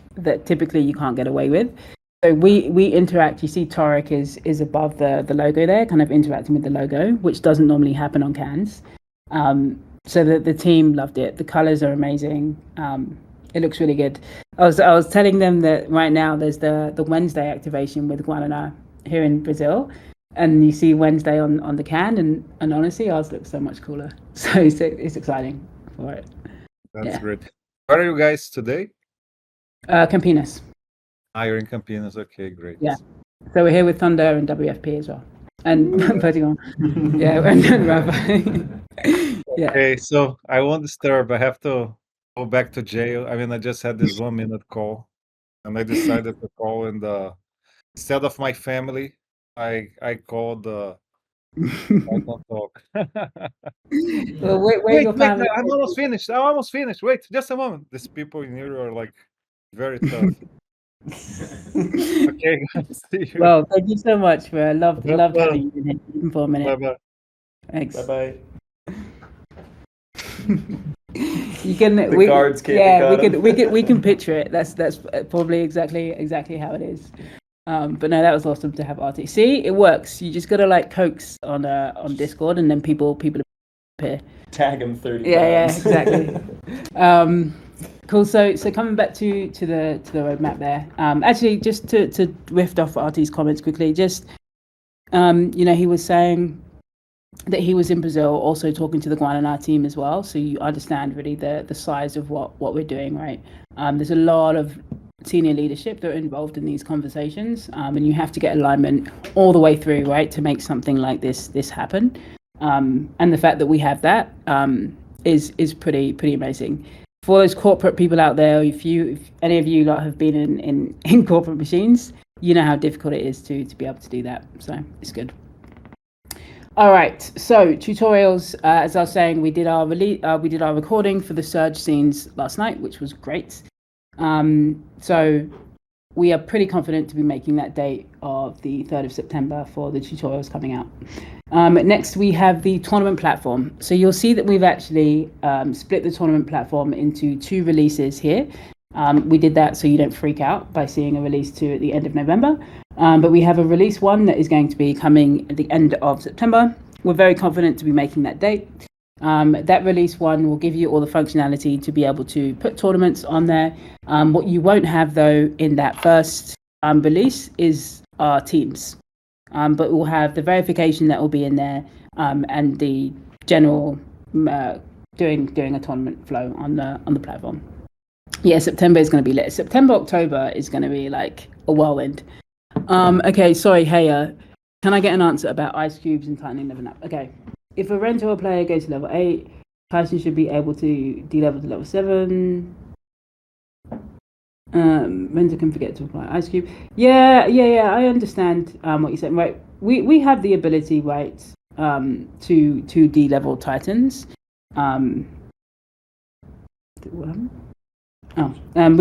typically you can't get away with. So we interact. You see Torek is above the logo there, kind of interacting with the logo, which doesn't normally happen on cans. So the team loved it. The colors are amazing. It looks really good. I was telling them that right now there's the Wednesday activation with Guaraná here in Brazil, and you see Wednesday on the can, and honestly, ours looks so much cooler. So it's exciting. for it. That's Yeah. great. Where are you guys today? Campinas. You're in Campinas. Okay, great. Yeah. So we're here with Thunder and WFP as well. And Vertigo. Yeah, and Rafa. Yeah. Okay, so I won't disturb. I have to go back to jail. I mean, I just had this 1 minute call, and I decided to call, and instead of my family, I called I don't talk. Well, where Wait, your wait, family? I'm almost finished. I'm almost finished. Wait, just a moment. These people in here are like very tough. Okay, guys, see you. Well, thank you so much for loved Have fun. having you in here even for a minute. Bye bye. Thanks. Bye-bye. You can The guards came and got we can picture it. That's probably exactly how it is. But no, that was awesome to have RT. See, it works. You just gotta like coax on Discord, and then people appear. Tag him 30 Yeah, times. exactly. Cool. So coming back to the roadmap there. Actually, just to riff off RT's comments quickly, just he was saying that he was in Brazil also talking to the Guaraná team as well. So you understand really the size of what we're doing, right? There's a lot of senior leadership that are involved in these conversations, and you have to get alignment all the way through, right, to make something like this happen. And the fact that we have that is pretty amazing. For those corporate people out there, if any of you have been in corporate machines, you know how difficult it is to be able to do that. So it's good. All right, so tutorials. As I was saying, we did our recording for the Surge scenes last night, which was great. So we are pretty confident to be making that date of the 3rd of September for the tutorials coming out. Next, we have the tournament platform. So you'll see that we've actually split the tournament platform into 2 releases here. We did that so you don't freak out by seeing a release 2 at the end of November. But we have a release 1 that is going to be coming at the end of September. We're very confident to be making that date. That release 1 will give you all the functionality to be able to put tournaments on there. What you won't have, though, in that first release is our teams. But we'll have the verification that will be in there, and the general doing a tournament flow on the platform. Yeah, September is going to be lit. September, October is going to be like a whirlwind. Okay, sorry, hey, can I get an answer about ice cubes and tightening level up? Okay, if a Rento player goes to level 8, Tyson should be able to de-level to level 7. Rento can forget to apply ice cube. Yeah, I understand what you're saying. Right, we have the ability, right, to de-level Titans. We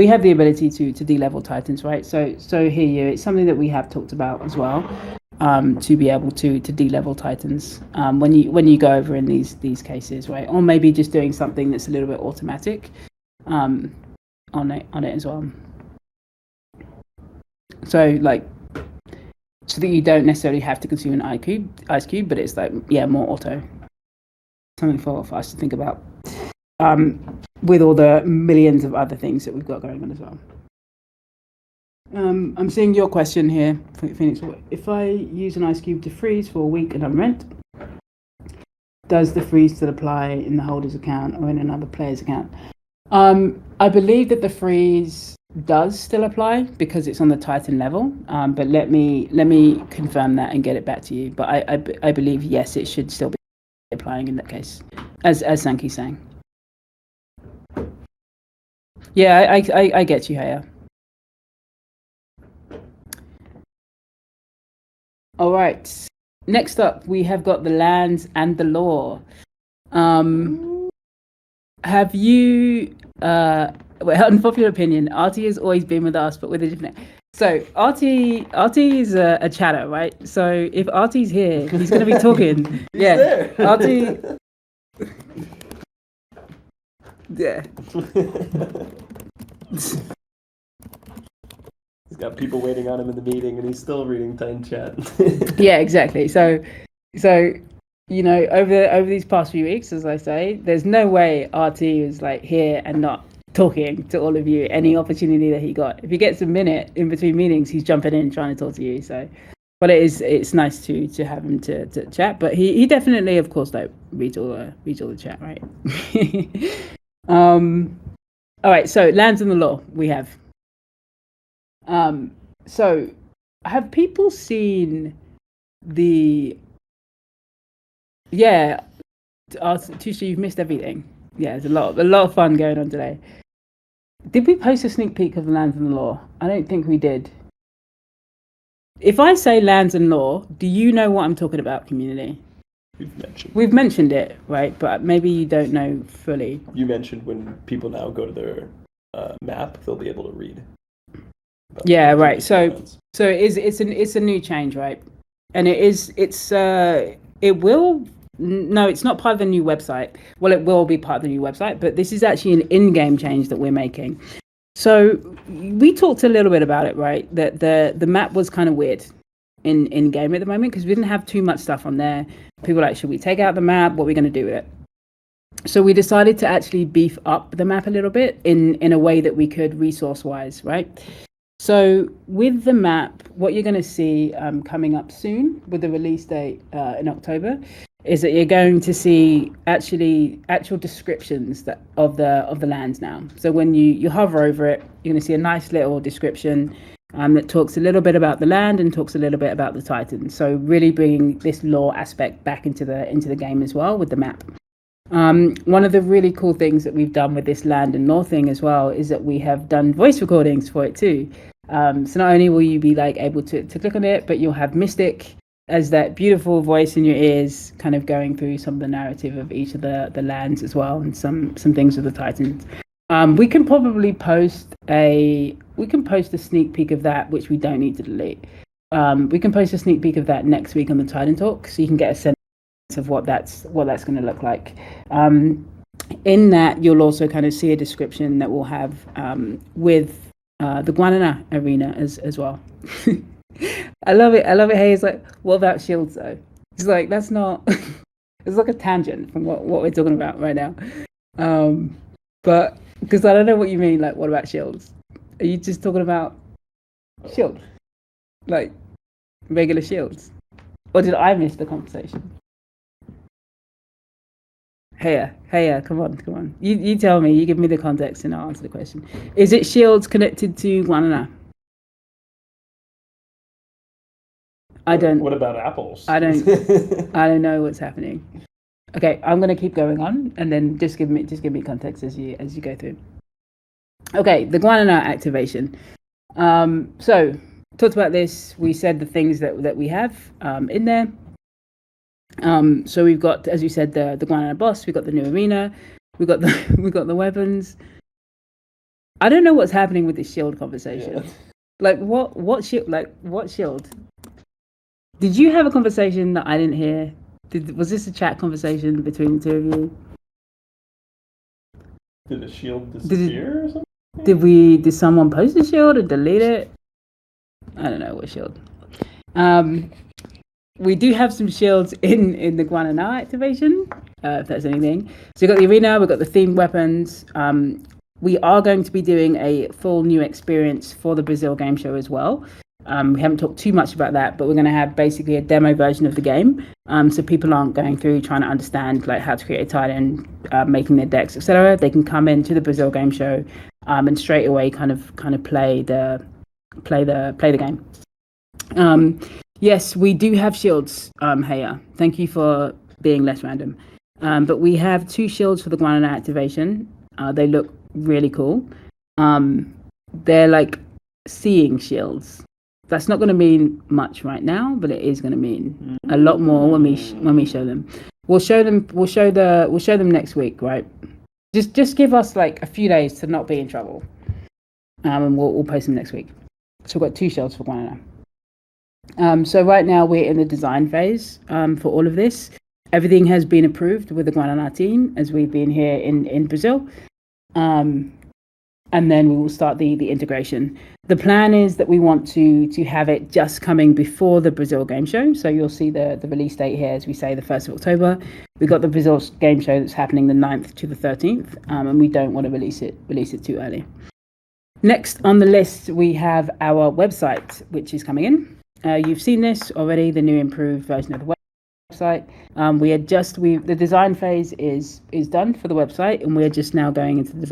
have the ability to de-level Titans, right? So here it's something that we have talked about as well, to be able to de-level Titans when you go over in these cases, right? Or maybe just doing something that's a little bit automatic on it as well. So so that you don't necessarily have to consume an ice cube, but it's more auto. Something for us to think about. With all the millions of other things that we've got going on as well. I'm seeing your question here, Phoenix. If I use an ice cube to freeze for a week and unrent, does the freeze still apply in the holder's account or in another player's account? I believe that the freeze does still apply because it's on the Titan level. But let me confirm that and get it back to you. But I believe yes, it should still be applying in that case, as Sanki's saying. Yeah, I get you, Haya. All right. Next up, we have got the lands and the law. Have you? Unpopular opinion. RT has always been with us, but with a different. So RT is a chatter, right? So if RT's here, he's going to be talking. Yeah, there. RT. Yeah. He's got people waiting on him in the meeting, and he's still reading Titan chat. Yeah, exactly. So over these past few weeks, as I say, there's no way RT is here and not talking to all of you any opportunity that he got. If he gets a minute in between meetings, he's jumping in trying to talk to you. So but it's nice to have him to chat. But he definitely, of course, like reads all the chat, right? All right, so lands in the law we have. So have people seen the? Yeah, Tusha, you've missed everything. Yeah, there's a lot of fun going on today. Did we post a sneak peek of the lands in the law? I don't think we did. If I say lands and law, do you know what I'm talking about, community? We've mentioned it, right? But maybe you don't know fully. You mentioned when people now go to their map, they'll be able to read. Yeah, right. So it's a new change, right? And it's not part of the new website. Well, it will be part of the new website, but this is actually an in-game change that we're making. So we talked a little bit about it, right? That the map was kind of weird in game at the moment because we didn't have too much stuff on there. People were like, should we take out the map? What are we going to do with it? So we decided to actually beef up the map a little bit in a way that we could resource-wise, right? So with the map, what you're going to see coming up soon with the release date in October is that you're going to see actual descriptions of the lands now. So when you hover over it, you're going to see a nice little description that talks a little bit about the land and talks a little bit about the Titans. So really bringing this lore aspect back into the game as well with the map. One of the really cool things that we've done with this land and lore thing as well is that we have done voice recordings for it too. So not only will you be like able to click on it, but you'll have Mystic as that beautiful voice in your ears, kind of going through some of the narrative of each of the lands as well, and some things with the Titans. We can probably post a sneak peek of that, which we don't need to delete. We can post a sneak peek of that next week on the Titan Talk, so you can get a sense of what that's going to look like. In that, you'll also kind of see a description that we'll have with the Guanana arena as well. I love it. Hey, it's like, what about shields though? It's like, that's not. It's like a tangent from what we're talking about right now. But because I don't know what you mean. Like, what about shields? Are you just talking about shield, like regular shields, or did I miss the conversation? Hey, come on. You tell me. You give me the context, and I'll answer the question. Is it shields connected to Guanana? I don't. What about apples? I don't know what's happening. Okay, I'm gonna keep going on, and then just give me context as you go through. Okay, the Guanana activation. So talked about this. We said the things that we have in there. So we've got, as you said, the Guanana boss. We've got the new arena. We got the weapons. I don't know what's happening with this shield conversation. Yeah. Like what shield? Like what shield? Did you have a conversation that I didn't hear? Was this a chat conversation between the two of you? Did the shield disappear or something? Did someone post the shield or delete it? I don't know what shield. We do have some shields in the Guanana activation, if that's anything. So you've got the arena, we've got the themed weapons. We are going to be doing a full new experience for the Brazil game show as well. We haven't talked too much about that, but we're going to have basically a demo version of the game, so people aren't going through trying to understand like how to create a Titan, making their decks, etc. They can come into the Brazil game show and straight away kind of play the game. Yes, we do have shields. Heya, thank you for being less random. But we have 2 shields for the Guanana activation. They look really cool. They're like seeing shields. That's not going to mean much right now, but it is going to mean a lot more when we show them. We'll show them next week, right? Just give us like a few days to not be in trouble, and we'll post them next week. So we've got 2 shields for Guanana. So right now we're in the design phase for all of this. Everything has been approved with the Guanana team as we've been here in Brazil. And then we will start the integration. The plan is that we want to have it just coming before the Brazil game show. So you'll see the release date here, as we say, the 1st of October. We've got the Brazil game show that's happening the 9th to the 13th, and we don't want to release it too early. Next on the list, we have our website, which is coming in. you've seen this already, the new improved version of the website. The design phase is done for the website, and we're just now going into the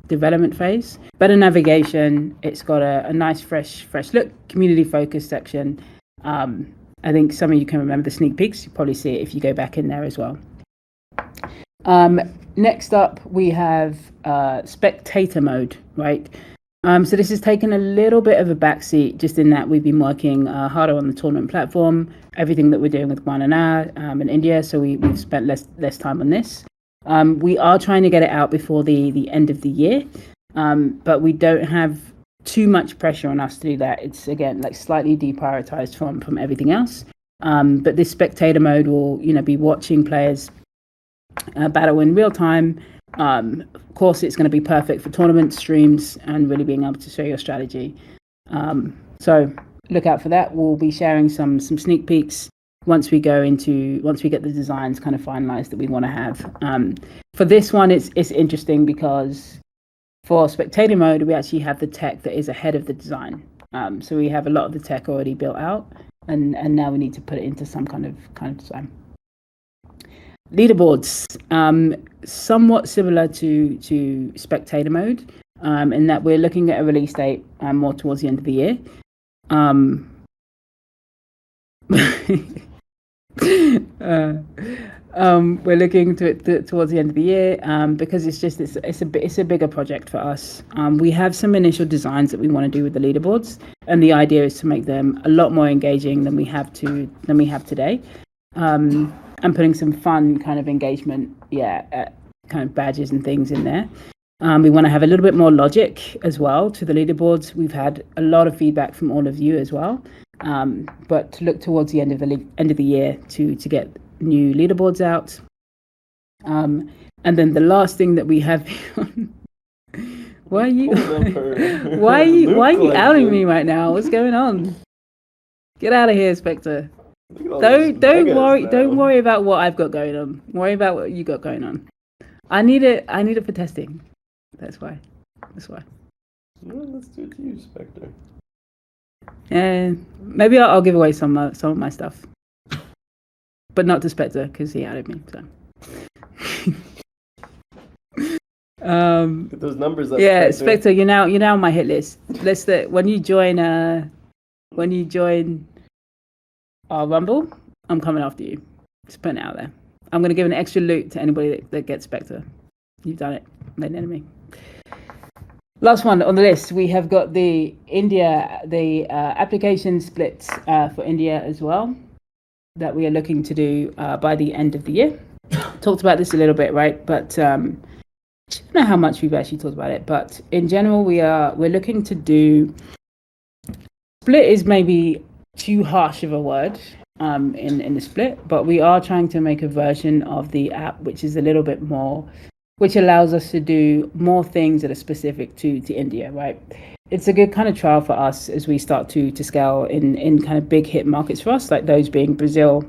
development phase. Better navigation. It's got a nice fresh look. Community focused section. I think some of you can remember the sneak peeks. You probably see it if you go back in there as well. Next up, we have spectator mode, right? So this has taken a little bit of a backseat, just in that we've been working harder on the tournament platform, everything that we're doing with Guanana in India. So we've spent less time on this. We are trying to get it out before the end of the year, but we don't have too much pressure on us to do that. It's, again, like slightly deprioritized from everything else. But this spectator mode will, be watching players battle in real time. Of course, it's going to be perfect for tournament streams and really being able to show your strategy. So look out for that. We'll be sharing some sneak peeks once we get the designs kind of finalized that we want to have. For this one, it's interesting because for spectator mode, we actually have the tech that is ahead of the design. So we have a lot of the tech already built out, and now we need to put it into some kind of design. Leaderboards, somewhat similar to spectator mode, in that we're looking at a release date more towards the end of the year. We're looking towards the end of the year because it's a bigger project for us. We have some initial designs that we want to do with the leaderboards, and the idea is to make them a lot more engaging than we have today. And putting some fun kind of engagement, kind of badges and things in there. We want to have a little bit more logic as well to the leaderboards. We've had a lot of feedback from all of you as well, but to look towards the end of the year to get new leaderboards out. And then the last thing that we have. Why are you outing me right now? What's going on? Get out of here, Spectre. Don't worry about what I've got going on. Worry about what you got going on. I need it for testing. That's why. Well, let's do it to you, Spectre. Maybe I'll give away some of my stuff, but not to Spectre because he outed me. So. Get those numbers up. Yeah, Spectre, you're now on my hit list. When you join our Rumble, I'm coming after you. Just putting it out there. I'm going to give an extra loot to anybody that gets Spectre. You've done it. Made an enemy. Last one on the list, we have got the application splits for India as well, that we are looking to do by the end of the year. Talked about this a little bit, right? But I don't know how much we've actually talked about it. But in general, we're looking to do. Split is maybe too harsh of a word in the split, but we are trying to make a version of the app which is a little bit more, which allows us to do more things that are specific to India, right? It's a good kind of trial for us as we start to scale in kind of big hit markets for us, like those being Brazil,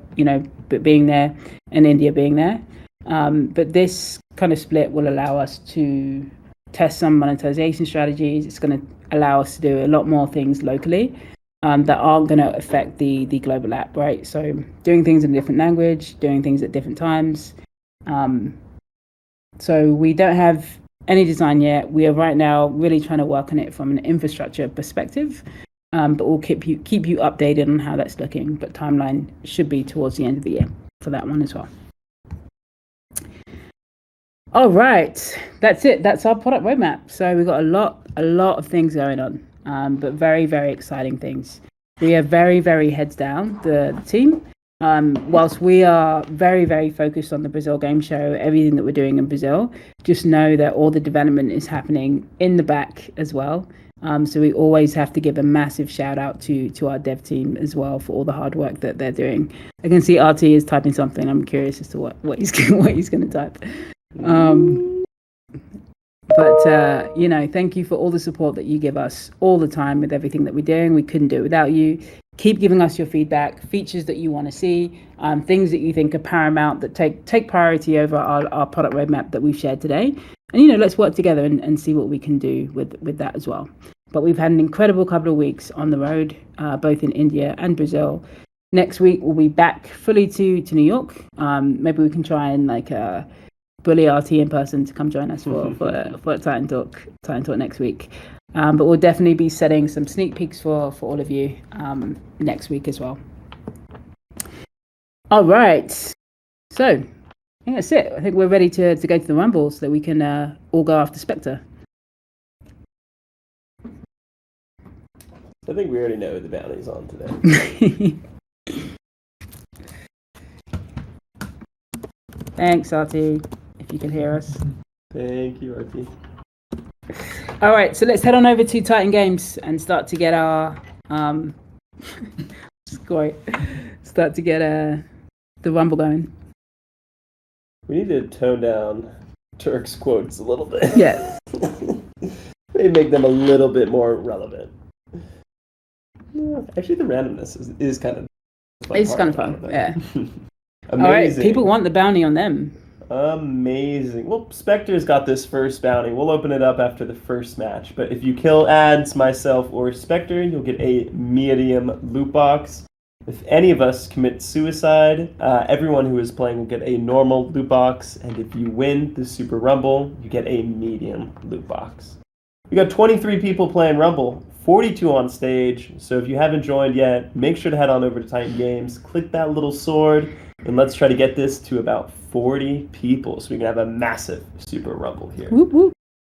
but being there, and India being there. But this kind of split will allow us to test some monetization strategies. It's going to allow us to do a lot more things locally that aren't going to affect the global app, right? So doing things in a different language, doing things at different times. So we don't have any design yet. We are right now really trying to work on it from an infrastructure perspective, but we'll keep you updated on how that's looking. But timeline should be towards the end of the year for that one as well. All right, that's it. That's our product roadmap. So we've got a lot of things going on, but very, very exciting things. We are very, very heads down, the team. Whilst we are very, very focused on the Brazil game show, everything that we're doing in Brazil, just know that all the development is happening in the back as well. So we always have to give a massive shout out to our dev team as well for all the hard work that they're doing. I can see RT is typing something. I'm curious as to what he's going to type. But thank you for all the support that you give us all the time with everything that we're doing. We couldn't do it without you. Keep giving us your feedback, features that you want to see, things that you think are paramount that take priority over our product roadmap that we've shared today. And let's work together and see what we can do with that as well. But we've had an incredible couple of weeks on the road, both in India and Brazil. Next week we'll be back fully to New York. Maybe we can try and bully RT in person to come join us for Titan Talk next week. But we'll definitely be setting some sneak peeks for all of you next week as well. All right. So I think that's it. I think we're ready to go to the Rumble so that we can all go after Spectre. I think we already know who the bounty's on today. Thanks, RT, if you can hear us. Thank you, RT. All right, so let's head on over to Titan Games and start to get our the Rumble going. We need to tone down Turk's quotes a little bit. Yeah. Maybe make them a little bit more relevant. Yeah, actually, the randomness is kind of fun. It's kind of fun, yeah. Amazing. All right, people want the bounty on them. Amazing. Well, Spectre's got this first bounty. We'll open it up after the first match. But if you kill Ads, myself, or Spectre, you'll get a medium loot box. If any of us commit suicide, everyone who is playing will get a normal loot box. And if you win the Super Rumble, you get a medium loot box. We got 23 people playing Rumble, 42 on stage. So if you haven't joined yet, make sure to head on over to Titan Games, click that little sword, and let's try to get this to about 40 people so we can have a massive Super Rumble here. Whoop, whoop.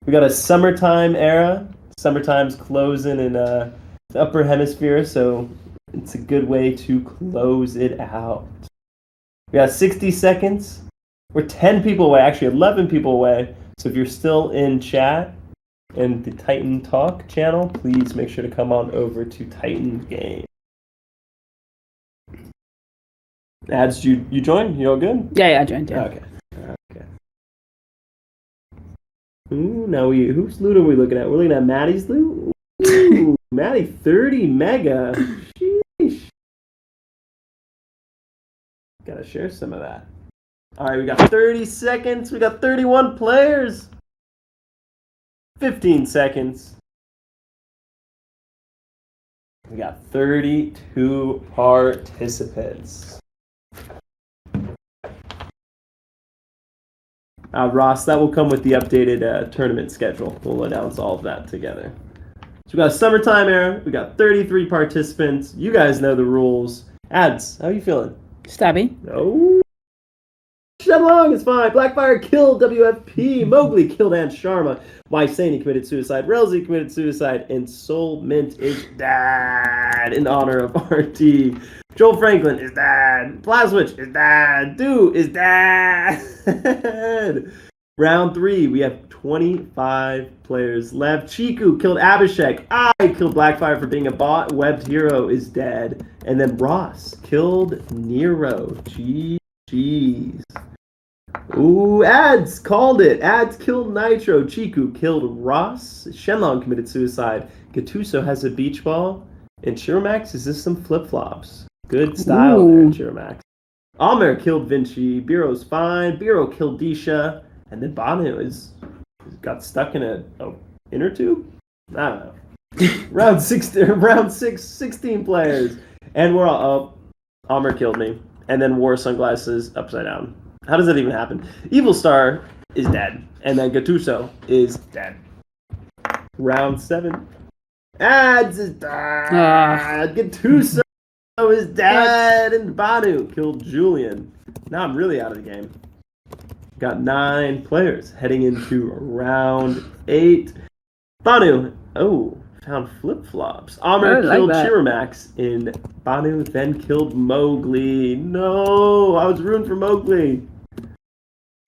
We got a summertime era. Summertime's closing in the upper hemisphere, so it's a good way to close it out. We got 60 seconds. We're 10 people away, actually 11 people away. So if you're still in chat and the Titan Talk channel, please make sure to come on over to Titan Game. Ads, you joined? You all good? Yeah, I joined. Yeah. Okay. Ooh, now whose loot are we looking at? We're looking at Maddie's loot? Ooh, Maddie, 30 mega. Sheesh. Gotta share some of that. Alright, we got 30 seconds. We got 31 players. 15 seconds. We got 32 participants. Ross, that will come with the updated tournament schedule. We'll announce all of that together. So we got a summertime era. We got 33 participants. You guys know the rules. Ads, how are you feeling? Stabby. No. Shenlong is fine. Blackfire killed WFP. Mowgli killed Aunt Sharma. Wysani committed suicide. Relzy committed suicide. And Soul Mint is dead in honor of RT. Joel Franklin is dead. Plaswitch is dead. Do is dead. Round 3, we have 25 players left. Chiku killed Abhishek. I killed Blackfire for being a bot. Webbed Hero is dead. And then Ross killed Nero. Jeez. Ooh, Ads called it. Ads killed Nitro. Chiku killed Ross. Shenlong committed suicide. Gattuso has a beach ball. And Chiromax, is this some flip-flops? Good style there, Chiromax. Amer killed Vinci. Bureau's fine. Bureau killed Disha. And then Banu got stuck in a inner tube? I don't know. round 6, 16 players. And we're all Amer killed me. And then wore sunglasses upside down. How does that even happen? Evil Star is dead. And then Gattuso is dead. Round 7. Ads is dead. Gattuso is dead. And Banu killed Julian. Now I'm really out of the game. Got 9 players heading into round 8. Banu. Found flip-flops. Amer killed Chiromax, and Banu then killed Mowgli. No, I was rooting for Mowgli.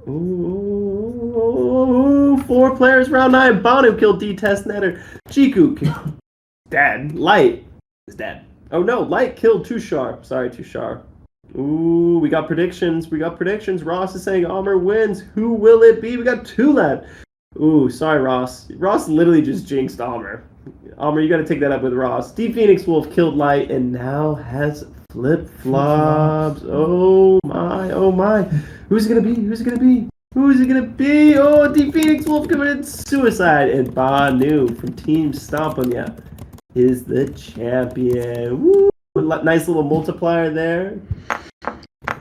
Ooh, 4 players, round 9. Banu killed D-Test Netter. Chiku dead. Light is dead. Oh no, Light killed Tushar. Sorry, Tushar. Ooh, we got predictions. Ross is saying Amer wins. Who will it be? We got 2 left. Ooh, sorry, Ross. Ross literally just jinxed Amer. Amer, you gotta take that up with Ross. D Phoenix Wolf killed Light and now has flip-flops. Oh my. Who's it gonna be? Who's it gonna be? Oh, D Phoenix Wolf committed suicide, and Banu from Team Stomponia is the champion. Woo! Nice little multiplier there.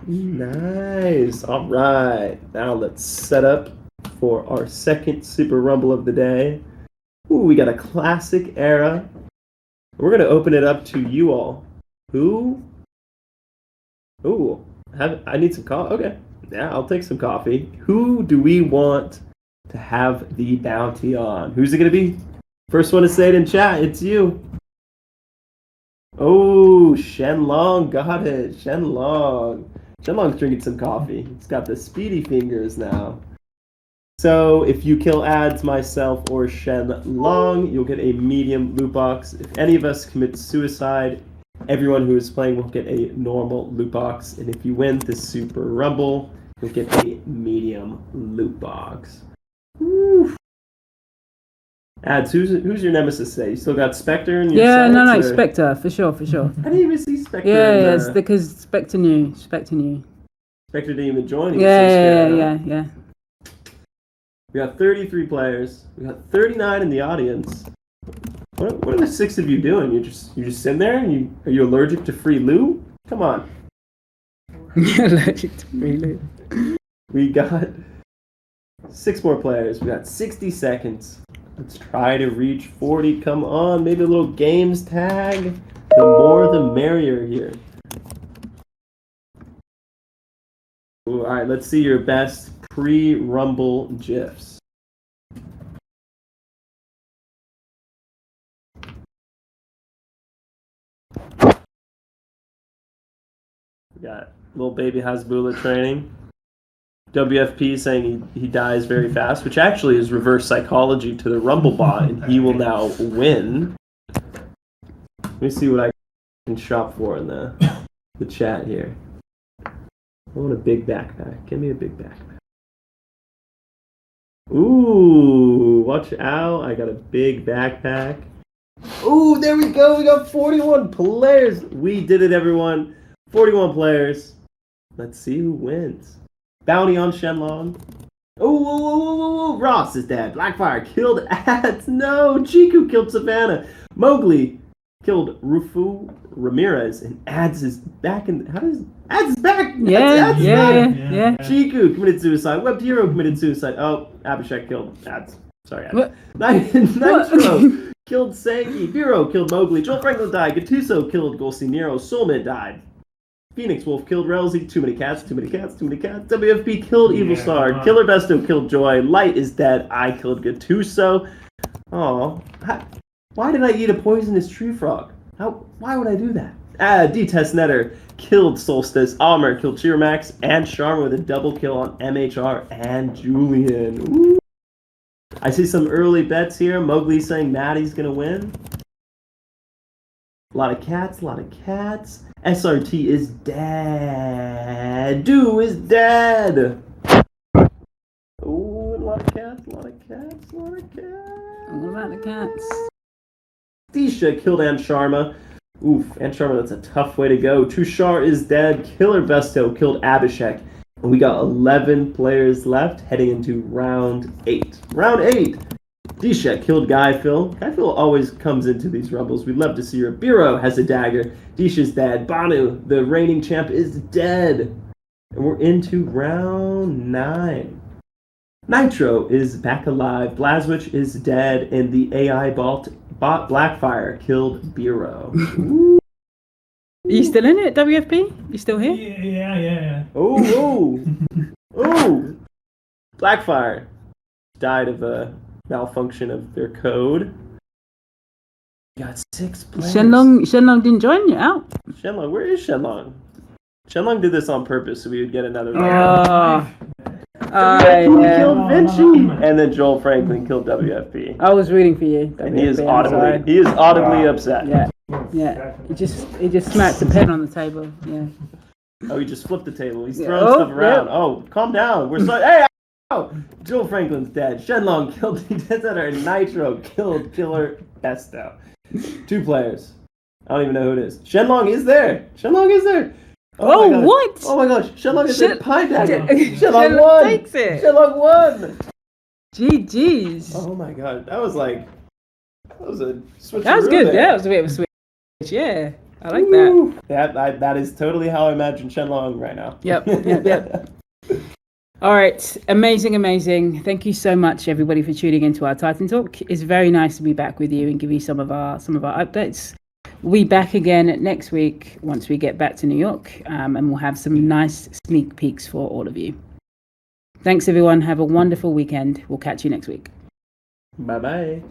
Nice. All right. Now let's set up for our second Super Rumble of the day. Ooh, we got a classic era. We're gonna open it up to you all. Who? Ooh, I need some coffee. Okay. Yeah, I'll take some coffee. Who do we want to have the bounty on? Who's it going to be? First one to say it in chat, it's you. Oh, Shenlong got it. Shenlong's drinking some coffee. He's got the speedy fingers now. So if you kill ads, myself, or Shenlong, you'll get a medium loot box. If any of us commit suicide, everyone who is playing will get a normal loot box. And if you win the Super Rumble, you'll get a medium loot box. Woo. Ads, who's your nemesis today? You still got Spectre in your sights, no, or? Spectre, for sure. I didn't even see Spectre. Yeah, it's because Spectre knew. Spectre didn't even join. Yeah. We got 33 players. We got 39 in the audience. What are the 6 of you doing? You just sitting there, and are you allergic to free loot? Come on. Allergic to free loot. We got 6 more players. We got 60 seconds. Let's try to reach 40. Come on, maybe a little games tag. The more the merrier here. Ooh, all right, let's see your best pre-Rumble GIFs. We got little baby Hasbullah training. WFP saying he dies very fast, which actually is reverse psychology to the Rumble bot, and he will now win. Let me see what I can shop for in the chat here. I want a big backpack. Give me a big backpack. Ooh, watch out. I got a big backpack. Ooh, there we go. We got 41 players. We did it, everyone. 41 players. Let's see who wins. Bounty on Shenlong. Oh, Ross is dead. Blackfire killed Ads. No, Chiku killed Savannah. Mowgli killed Rufu Ramirez, and Ads is back in. Ads is back? Yeah. Chiku committed suicide. Webbed Hero committed suicide. Oh, Abhishek killed Ads. Sorry, Ads. What? Nitro killed Sankey. Vero killed Mowgli. Joel Franklin died. Gattuso killed Golsi Nero. Soulmate died. Phoenix Wolf killed Relzy. Too many cats. WFP killed Evil Star. Killer Besto killed Joy. Light is dead. I killed Gattuso. Oh, why did I eat a poisonous tree frog? Why would I do that? D-Test Netter killed Solstice. Almer killed Cheermax. And Sharma with a double kill on MHR and Julian. Ooh. I see some early bets here. Mowgli saying Maddie's gonna win. A lot of cats. SRT is dead. Do is dead. Ooh, a lot of cats. What about the cats? Disha killed Aunt Sharma. Oof, Aunt Sharma, that's a tough way to go. Tushar is dead. Killer Besto killed Abhishek. And we got 11 players left heading into round 8. Round 8. Disha killed Guy Phil. Guy Phil always comes into these rumbles. We'd love to see her. Biro has a dagger. Disha's dead. Banu, the reigning champ, is dead. And we're into round 9. Nitro is back alive. Blazwitch is dead. And the AI bot Blackfire killed Biro. Are you still in it, WFP? You still here? Yeah. Oh. Blackfire died of a malfunction of their code. Got 6 players. Shenlong didn't join you out. Shenlong, where is Shenlong? Shenlong did this on purpose so we would get another Yeah. Killed Vinci, and then Joel Franklin killed WFP. I was rooting for you, WFP. And he is audibly upset. Yeah. He just smacked the pen on the table. Yeah. Oh, he just flipped the table. He's throwing stuff around. Yeah. Oh, calm down. We're sorry. Hey! Oh, Joel Franklin's dead. Shenlong killed and Nitro killed Killer Besto. 2 players. I don't even know who it is. Shenlong is there. Oh, my gosh. what? Oh my gosh, Shenlong is in Pine Dagger. Shenlong Shenlong won. takes it. Shenlong won. GG's. Oh my god, that was a switcheroo. That was good. there. That was a bit of a switch. Yeah, I like that. Woo. That is totally how I imagine Shenlong right now. Yep. All right, amazing. Thank you so much, everybody, for tuning into our Titan Talk. It's very nice to be back with you and give you some of our updates. We'll be back again next week once we get back to New York, and we'll have some nice sneak peeks for all of you. Thanks, everyone. Have a wonderful weekend. We'll catch you next week. Bye-bye.